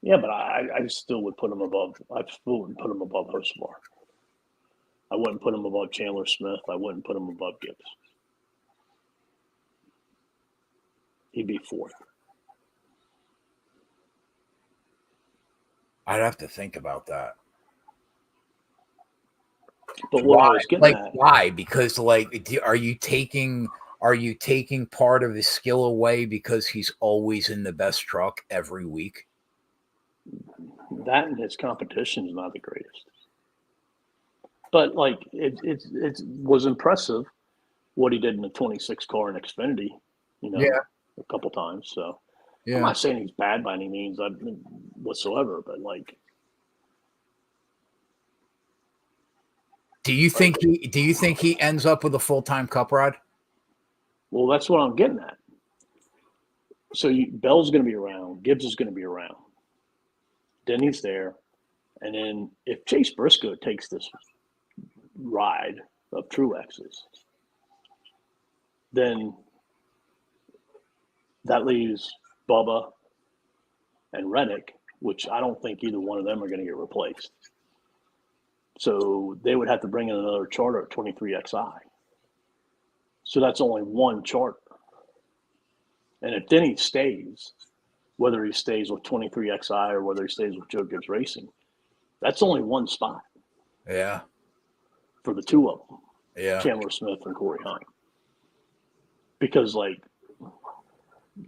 Yeah, but I still would put him above. I still wouldn't put him above Hocevar. I wouldn't put him above Chandler Smith. I wouldn't put him above Gibbs. He'd be 4th. I'd have to think about that. But what I was getting at, why? Because are you taking part of his skill away because he's always in the best truck every week? That and his competition is not the greatest. But it was impressive what he did in the 26 car in Xfinity, a couple times. So I'm not saying he's bad by any means whatsoever, but do you think he ends up with a full-time Cup ride? Well, that's what I'm getting at. So Bell's going to be around, Gibbs is going to be around, Denny's there, and then if Chase Briscoe takes this ride of Truex's, then that leaves Bubba and Reddick, which I don't think either one of them are going to get replaced. So they would have to bring in another charter at 23XI. So that's only one charter. And if Denny stays, whether he stays with 23XI or whether he stays with Joe Gibbs Racing, that's only one spot. Yeah. For the two of them. Yeah. Chandler Smith and Corey Heim. Because,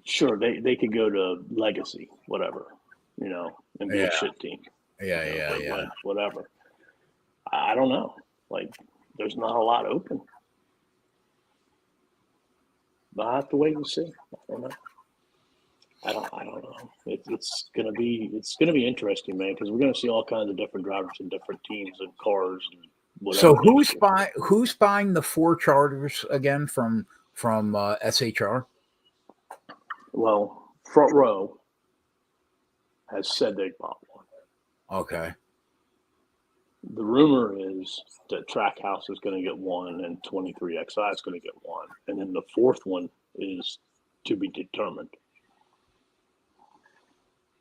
sure, they could go to Legacy, whatever, and be a shit team. Yeah. Whatever. I don't know. There's not a lot open. But I have to wait and see. I don't know. I don't know. It's gonna be interesting, man, because we're gonna see all kinds of different drivers and different teams and cars and whatever. So who's buying the 4 charters again from SHR? Well, Front Row has said they bought one. Okay. The rumor is that Trackhouse is going to get one and 23XI is going to get one. And then the 4th one is to be determined.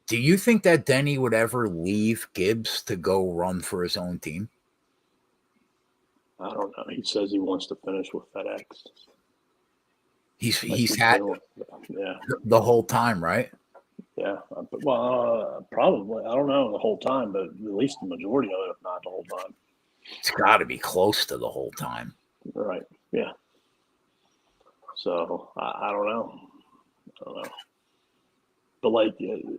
Do you think that Denny would ever leave Gibbs to go run for his own team? I don't know. He says he wants to finish with FedEx. He's had the whole time, right? Yeah. Well, probably. I don't know the whole time, but at least the majority of it, if not the whole time. It's got to be close to the whole time. Right. Yeah. So I don't know. But like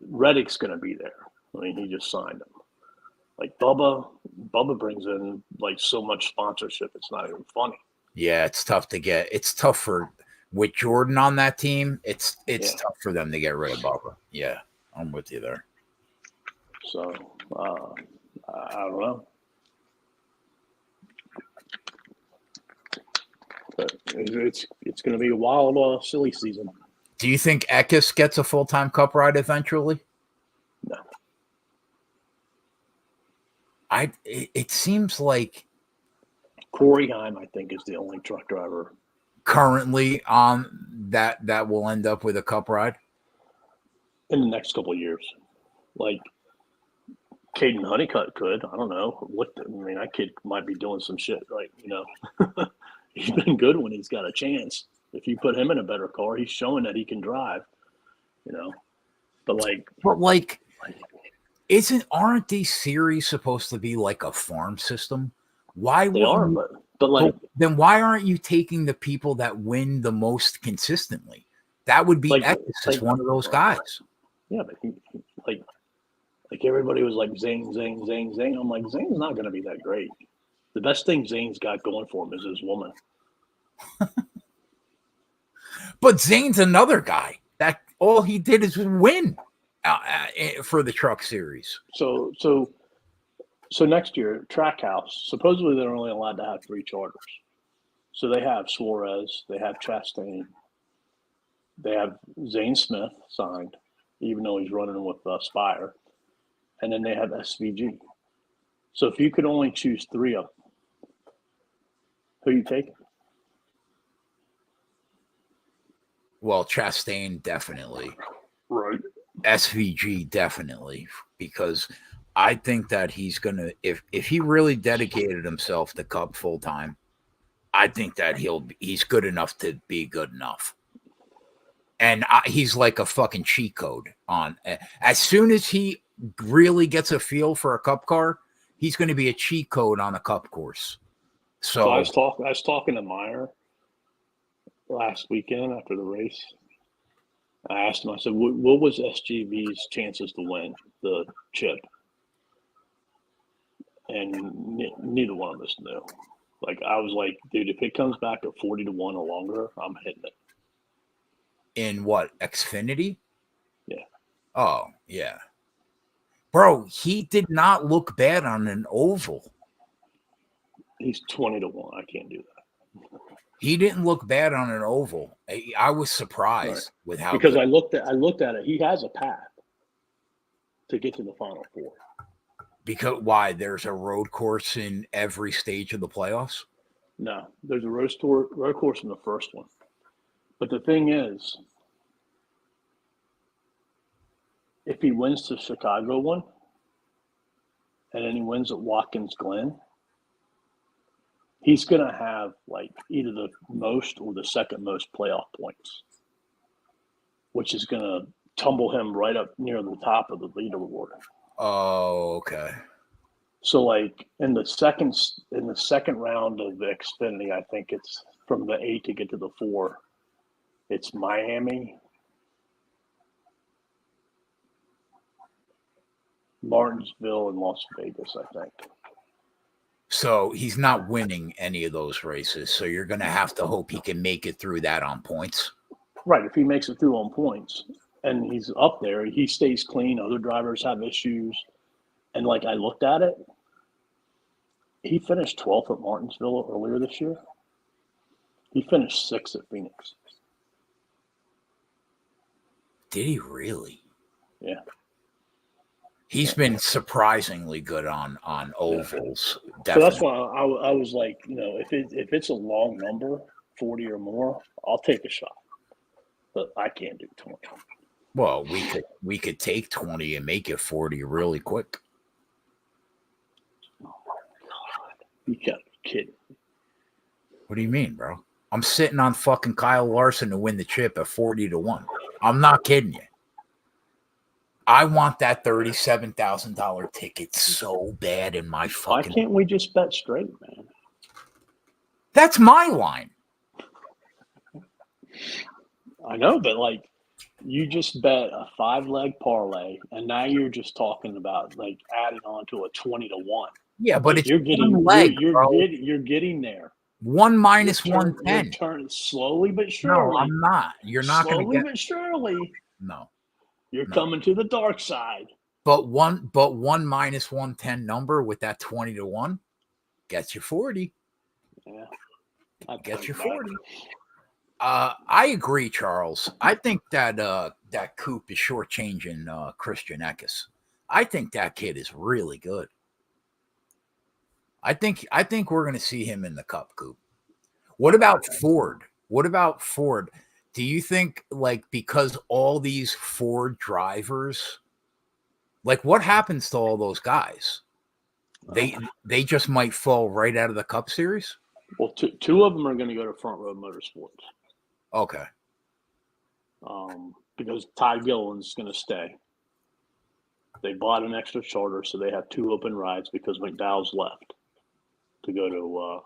Reddick's going to be there. I mean, he just signed him. Like Bubba brings in like so much sponsorship. It's not even funny. Yeah, it's tough to get. It's tough with Jordan on that team. It's tough for them to get rid of Bubba. Yeah, I'm with you there. So I don't know. But it's going to be a wild, silly season. Do you think Eckes gets a full-time Cup ride eventually? No. It seems like Corey Heim, I think, is the only truck driver currently on that will end up with a Cup ride in the next couple of years. Like Caden Honeycutt could. I don't know. That kid might be doing some shit. Like, he's been good when he's got a chance. If you put him in a better car, he's showing that he can drive. But aren't these series supposed to be like a farm system? Why they are? But then why aren't you taking the people that win the most consistently? That would be Eckes, one of those guys. Yeah, but he like everybody was like Zane. I'm like, Zane's not going to be that great. The best thing Zane's got going for him is his woman. But Zane's another guy that all he did is win for the truck series. So next year, Trackhouse, supposedly they're only allowed to have 3 charters. So they have Suarez, they have Chastain, they have Zane Smith signed, even though he's running with Spire, and then they have SVG. So if you could only choose 3 of them, who are you taking? Well, Chastain definitely. Right. SVG definitely, because I think that he's gonna if he really dedicated himself to Cup full time, I think that he's good enough to be good enough. And he's like a fucking cheat code on. As soon as he really gets a feel for a Cup car, he's going to be a cheat code on a Cup course. So I was talking to Meyer last weekend after the race. I asked him, I said, what was SGV's chances to win the chip? And neither one of us knew. Like, I was like, dude, if it comes back at 40-1 or longer, I'm hitting it. In what, Xfinity? Yeah. Oh, yeah. Bro, he did not look bad on an oval. He's 20-1. I can't do that. He didn't look bad on an oval. I was surprised with how because I looked at it. He has a path to get to the Final Four. Because why? There's a road course in every stage of the playoffs? No, there's a road course in the first one. But the thing is, if he wins the Chicago one, and then he wins at Watkins Glen, he's going to have like either the most or the second most playoff points, which is going to tumble him right up near the top of the leaderboard. Oh, okay. So like in the second round of the Xfinity, I think it's from the 8 to get to the 4. It's Miami, Martinsville, and Las Vegas, I think. So he's not winning any of those races. So you're going to have to hope he can make it through that on points. Right. If he makes it through on points and he's up there, he stays clean. Other drivers have issues. And like I looked at it, he finished 12th at Martinsville earlier this year. He finished 6th at Phoenix. Did he really? Yeah. He's been surprisingly good on ovals. Yeah. So that's why I was like, if it's a long number, 40 or more, I'll take a shot. But I can't do 20. Well, we could take 20 and make it 40 really quick. Oh my God. You gotta be kidding me. What do you mean, bro? I'm sitting on fucking Kyle Larson to win the chip at 40-1. I'm not kidding you. I want that $37,000 ticket so bad in my fucking. Why can't we just bet straight, man? That's my line. I know, but like, You just bet a 5-leg parlay, and now you're just talking about like adding on to a 20-1. Yeah, but like it's you're getting one leg, you're getting there. 1 minus You're 110. turning slowly but No, surely. I'm not. You're not going to Slowly get. but surely. No, You're coming to the dark side. But 1 minus 110 number with that 20-1 gets you 40. Yeah, Gets you 40. I agree, Charles. I think that that Coop is shortchanging Christian Eckes. I think that kid is really good. I think we're going to see him in the Cup, Coop. What about Ford? What about Ford? Do you think, like, because all these Ford drivers, like, what happens to all those guys? They just might fall right out of the Cup Series? Well, two of them are going to go to Front Row Motorsports. Okay. Because Ty Gilliland's going to stay. They bought an extra charter, so they have 2 open rides because McDowell's left to go to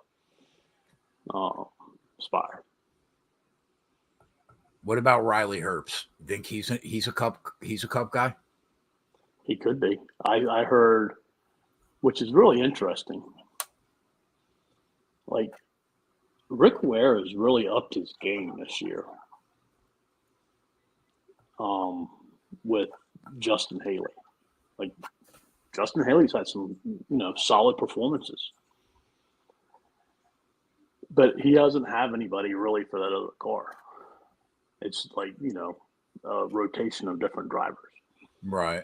Spire. What about Riley Herbst? Think he's a Cup guy? He could be. I heard, which is really interesting. Like Rick Ware has really upped his game this year. With Justin Haley. Like Justin Haley's had some, solid performances. But he doesn't have anybody really for that other car. It's like, a rotation of different drivers. Right.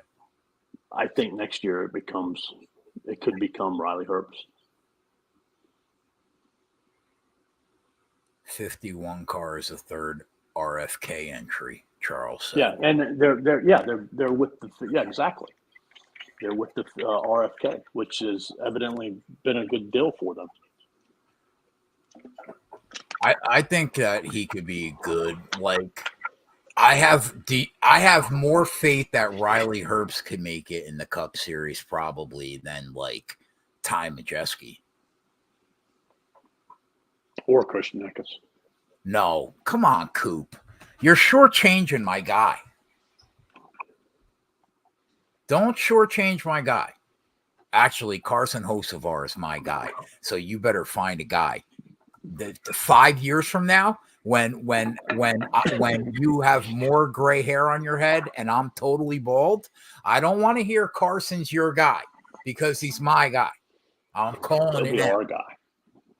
I think next year it could become Riley Herbst. 51 car is a third RFK entry, Charles said. Yeah, and they're with exactly. They're with the RFK, which has evidently been a good deal for them. I think that he could be good. Like, I have more faith that Riley Herbst could make it in the Cup Series probably than like Ty Majeski or Christian Eckes. No, come on, Coop. You're shortchanging my guy. Don't shortchange my guy. Actually, Carson Hocevar is my guy, so you better find a guy. The 5 years from now, when you have more gray hair on your head and I'm totally bald, I don't want to hear Carson's your guy because he's my guy. I'm calling it our guy.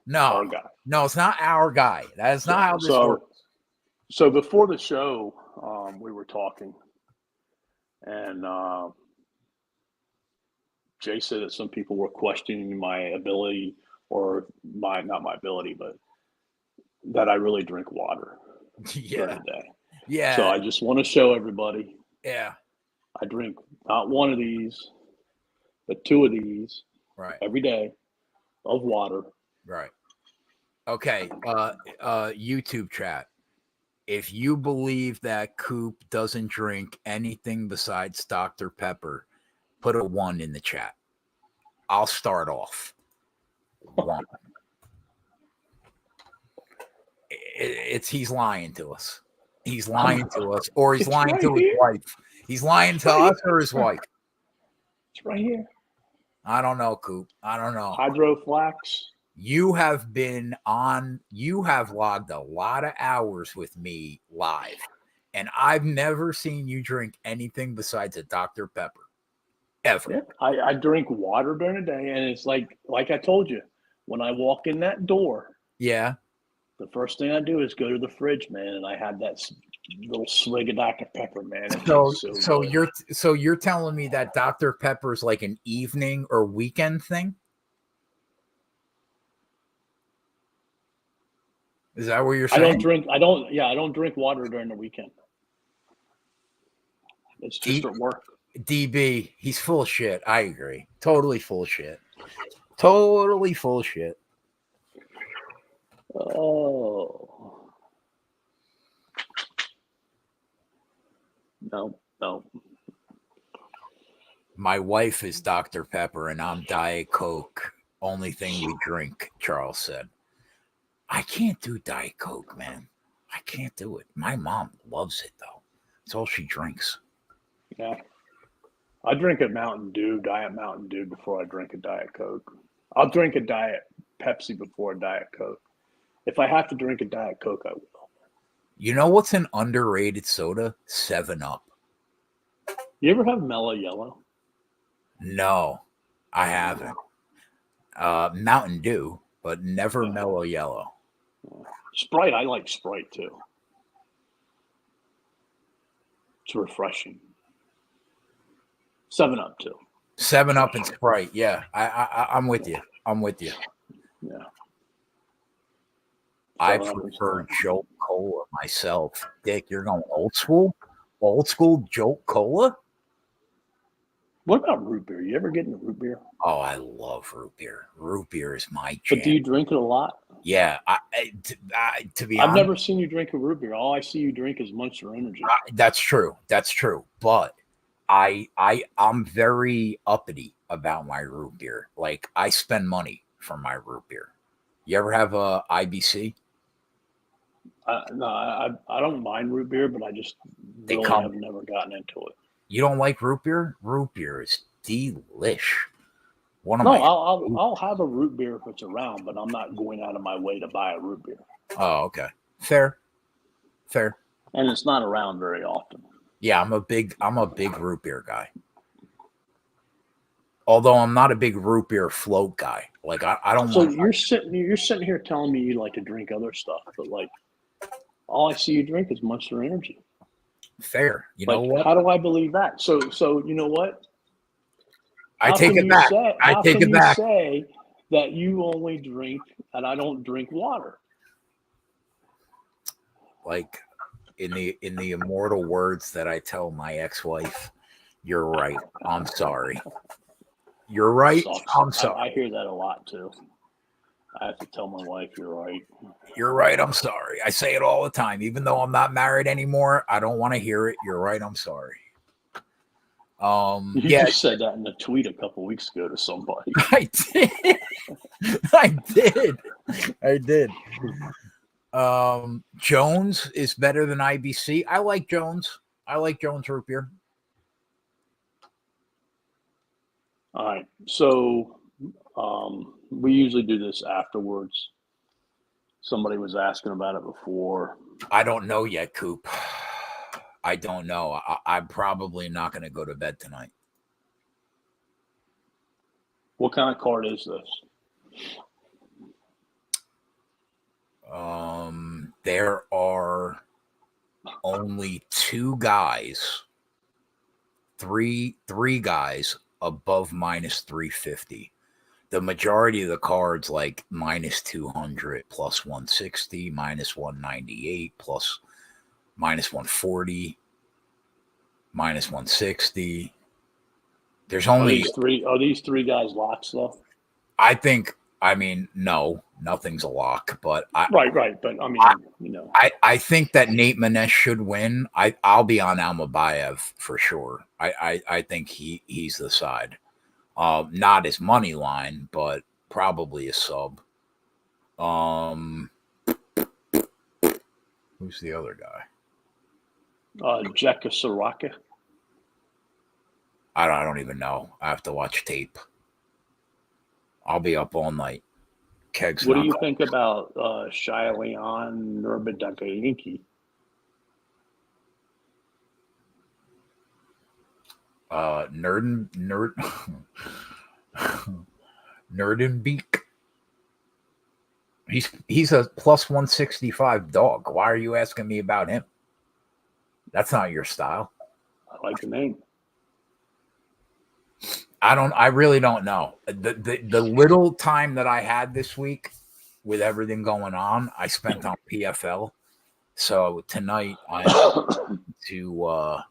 No, our guy. No, it's not our guy. That is not how this works. So before the show, we were talking, and Jay said that some people were questioning my ability, or not my ability, but that I really drink water during the day. Yeah. So I just want to show everybody. Yeah. I drink not one of these, but 2 of these. Right. Every day of water. Right. Okay. YouTube chat. If you believe that Coop doesn't drink anything besides Dr. Pepper, put a 1 in the chat. I'll start off. 1. He's lying to us. He's lying to us, or he's lying to his wife. He's lying to us or his wife. It's right here. I don't know, Coop. I don't know. Hydroflax. You have logged a lot of hours with me live, and I've never seen you drink anything besides a Dr. Pepper. Ever. Yeah, I drink water during the day, and it's like I told you, when I walk in that door, yeah, the first thing I do is go to the fridge, man, and I have that little swig of Dr. Pepper, man. So you're telling me that Dr. Pepper is like an evening or weekend thing? Is that what you're saying? I don't drink water during the weekend. It's just at work. DB, he's full of shit. I agree. Totally full of shit. Totally full of shit. Oh. No. My wife is Dr. Pepper and I'm Diet Coke. Only thing we drink, Charles said. I can't do Diet Coke, man. I can't do it. My mom loves it, though. That's all she drinks. Yeah. I drink a Mountain Dew, Diet Mountain Dew, before I drink a Diet Coke. I'll drink a Diet Pepsi before a Diet Coke. If I have to drink a Diet Coke, I will. You know what's an underrated soda? 7-Up. You ever have Mellow Yellow? No, I haven't. Mountain Dew, but never Mellow Yellow. Sprite, I like Sprite too. It's refreshing. 7-Up too. 7-Up and Sprite. Yeah, I'm with you. I'm with you. Yeah. I prefer Jolt Cola myself. Dick, you're going old school? Old school Jolt Cola? What about root beer? You ever get into root beer? Oh, I love root beer. Root beer is my jam. But do you drink it a lot? Yeah. To be honest, I've never seen you drink a root beer. All I see you drink is Monster Energy. That's true. That's true. But I'm very uppity about my root beer. Like, I spend money for my root beer. You ever have a IBC? No, I don't mind root beer, but I just have never gotten into it. You don't like root beer? Root beer is delish. I'll have a root beer if it's around, but I'm not going out of my way to buy a root beer. Oh, okay. Fair. And it's not around very often. Yeah, I'm a big root beer guy. Although I'm not a big root beer float guy. Like, I don't. So you're sitting here telling me you like to drink other stuff, but like all I see you drink is Monster Energy. Fair. You know what? How do I believe that? So you know what? I take it back. I take it back. Say that you only drink and I don't drink water. Like, in the immortal words that I tell my ex-wife, you're right. I'm sorry. You're right. I'm sorry. I hear that a lot too. I have to tell my wife, you're right. You're right. I'm sorry. I say it all the time. Even though I'm not married anymore, I don't want to hear it. You're right. I'm sorry. You just said that in a tweet a couple weeks ago to somebody. I did. Jones is better than IBC. I like Jones. I like Jones root beer. All right. So we usually do this afterwards. Somebody was asking about it before. I don't know yet, Coop. I don't know. I'm probably not going to go to bed tonight. What kind of card is this? There are only two guys, three guys above minus 350. The majority of the cards like minus 200, plus 160, minus 198, plus minus 140, minus 160. There's only Are these three guys locks though? No, nothing's a lock, but right. But I think that Nate Maness should win. I'll be on Almabayev for sure. I think he's the side. Not his money line, but probably a sub. Who's the other guy? Jekka Soraka. I don't even know. I have to watch tape. I'll be up all night. Kegs. What do you think about Shaileon Nurbadakayinki? Nerdenbeak. He's a plus 165 dog. Why are you asking me about him? That's not your style. I like the name. I really don't know. The little time that I had this week with everything going on, I spent on PFL. So tonight I have to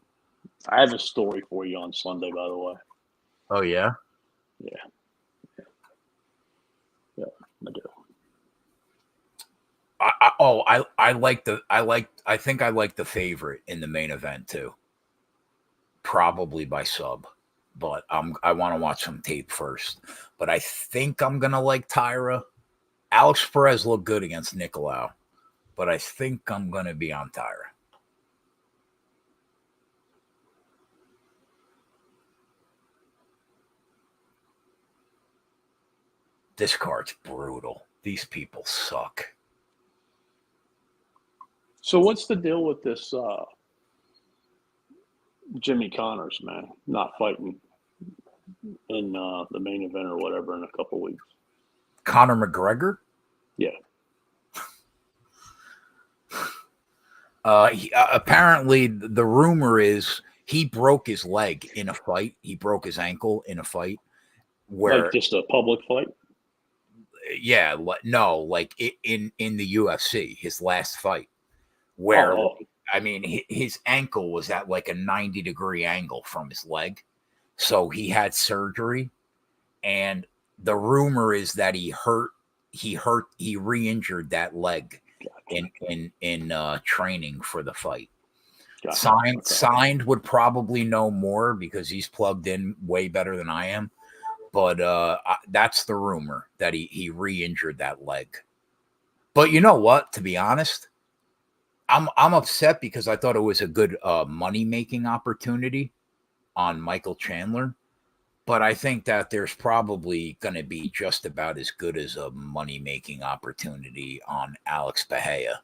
I have a story for you on Sunday, by the way. Oh yeah? Yeah, I do. I think I like the favorite in the main event too. Probably by sub. But I want to watch some tape first. But I think I'm gonna like Tyra. Alex Perez looked good against Nicolau, but I think I'm gonna be on Tyra. This card's brutal. These people suck. So what's the deal with this Jimmy Connors, man, not fighting in the main event or whatever in a couple weeks? Conor McGregor? Yeah. Apparently, the rumor is he broke his leg in a fight. He broke his ankle in a fight. Where, like just a public fight? Yeah, no, like in the UFC, his last fight. Where, I mean, his ankle was at like a 90-degree angle from his leg. So he had surgery. And the rumor is that he re-injured that leg in training for for the fight. Signed would probably know more because he's plugged in way better than I am. But that's the rumor, that he re-injured that leg. But you know what? To be honest, I'm upset because I thought it was a good money-making opportunity on Michael Chandler. But I think that there's probably going to be just about as good as a money-making opportunity on Alex Bahia.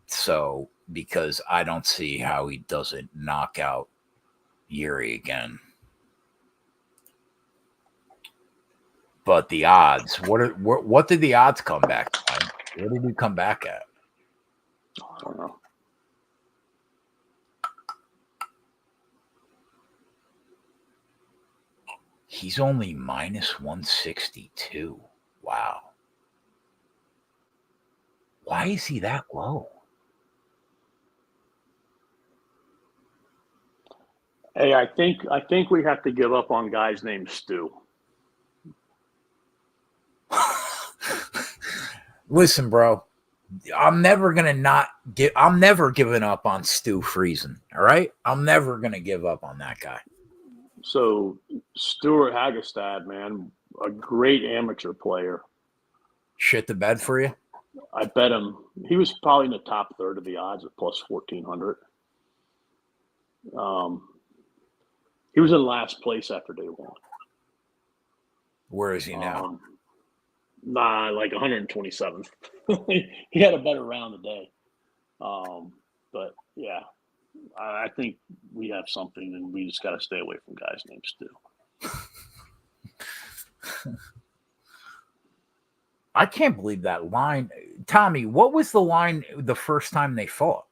So, because I don't see how he doesn't knock out Yuri again. But the odds, what did the odds come back at? What did he come back at? I don't know. He's only minus 162. Wow. Why is he that low? Hey, I think we have to give up on guys named Stu. Listen, bro. I'm never giving up on Stu Friesen. All right? I'm never gonna give up on that guy. So Stuart Hagestad, man, a great amateur player. Shit the bed for you? I bet him. He was probably in the top third of the odds at plus 1,400. He was in last place after day one. Where is he now? Like 127th. He had a better round today. But yeah, I think we have something, and we just got to stay away from guys named Stu. I can't believe that line. Tommy, what was the line the first time they fought?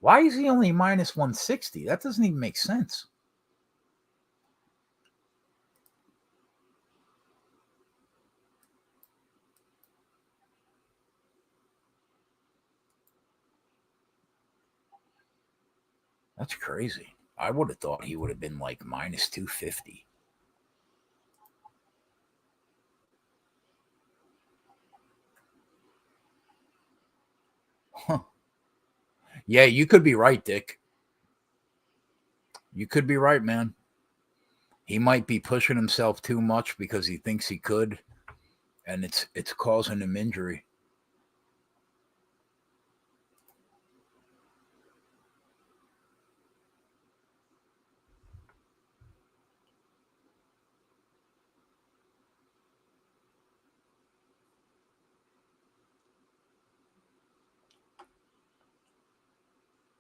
Why is he only minus 160? That doesn't even make sense. That's crazy. I would have thought he would have been like minus 250. Huh. Yeah, you could be right, Dick. You could be right, man. He might be pushing himself too much because he thinks he could, and it's causing him injury.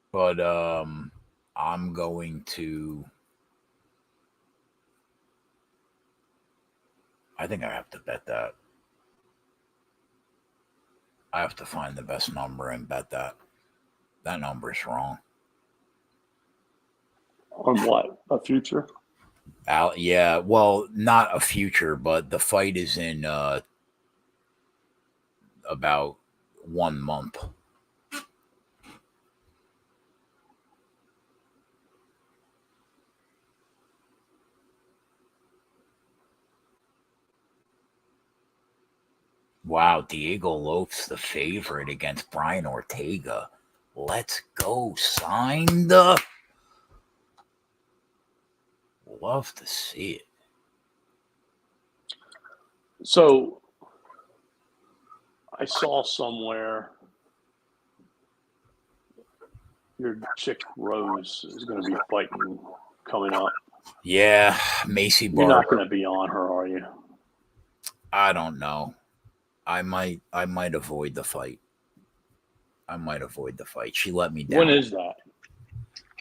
But I'm going to. I think I have to bet that. I have to find the best number and bet that. That number is wrong. On what? A future? Yeah, well, not a future, but the fight is in about 1 month. Wow, Diego Lopes the favorite against Brian Ortega. Let's go. Signed. Love to see it. So I saw somewhere your chick Rose is going to be fighting coming up. Yeah, Macy Bar. You're not going to be on her, are you? I don't know. I might avoid the fight. She let me down. When is that?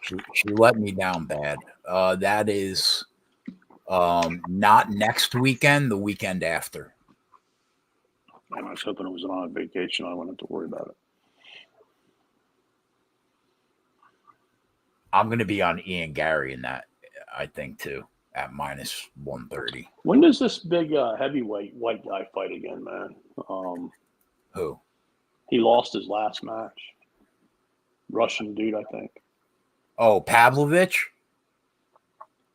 She let me down bad. That is not next weekend, the weekend after. I was hoping it was on vacation. I wouldn't have to worry about it. I'm going to be on Ian Gary in that, I think, too, at minus 130. When does this big heavyweight white guy fight again, man? Who? He lost his last match. Russian dude, I think. Oh, Pavlovich?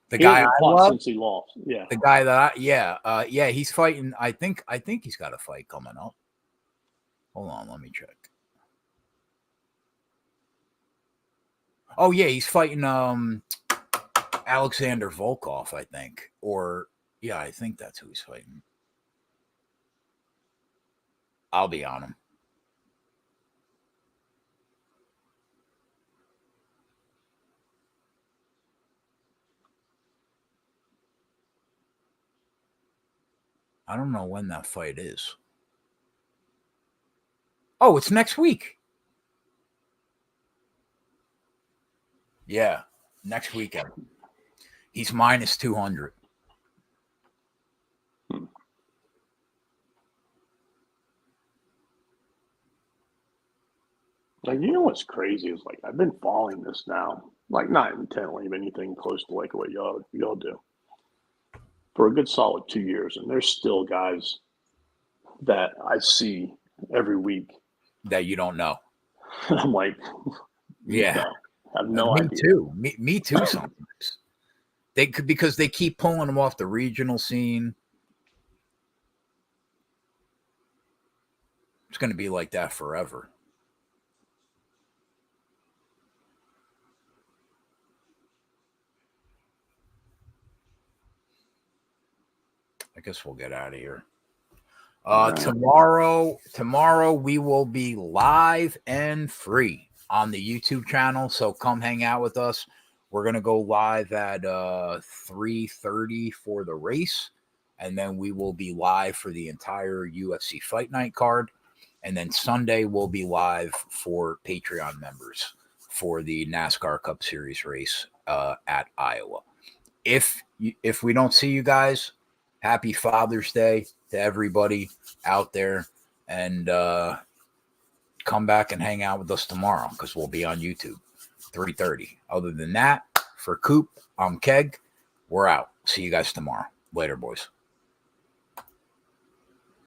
The he guy I love? Since he lost, yeah. The guy that he's fighting. I think he's got a fight coming up. Hold on, let me check. Oh yeah, he's fighting Alexander Volkov, I think. Or yeah, I think that's who he's fighting. I'll be on him. I don't know when that fight is. Oh, it's next week. Yeah, next weekend. He's minus 200. Like, you know what's crazy is, like, I've been following this now, like, not intently, but anything close to like what y'all do, for a good solid 2 years, and there's still guys that I see every week that you don't know. I'm like, yeah, no, I have no idea. Too. Me too. Sometimes they could, because they keep pulling them off the regional scene. It's going to be like that forever. I guess we'll get out of here. Tomorrow we will be live and free on the YouTube channel. So come hang out with us. We're going to go live at 3:30 for the race. And then we will be live for the entire UFC Fight Night card. And then Sunday we'll be live for Patreon members for the NASCAR Cup Series race at Iowa. If we don't see you guys, happy Father's Day to everybody out there, and come back and hang out with us tomorrow, because we'll be on YouTube 3:30. Other than that, for Coop, I'm Keg. We're out. See you guys tomorrow. Later, boys.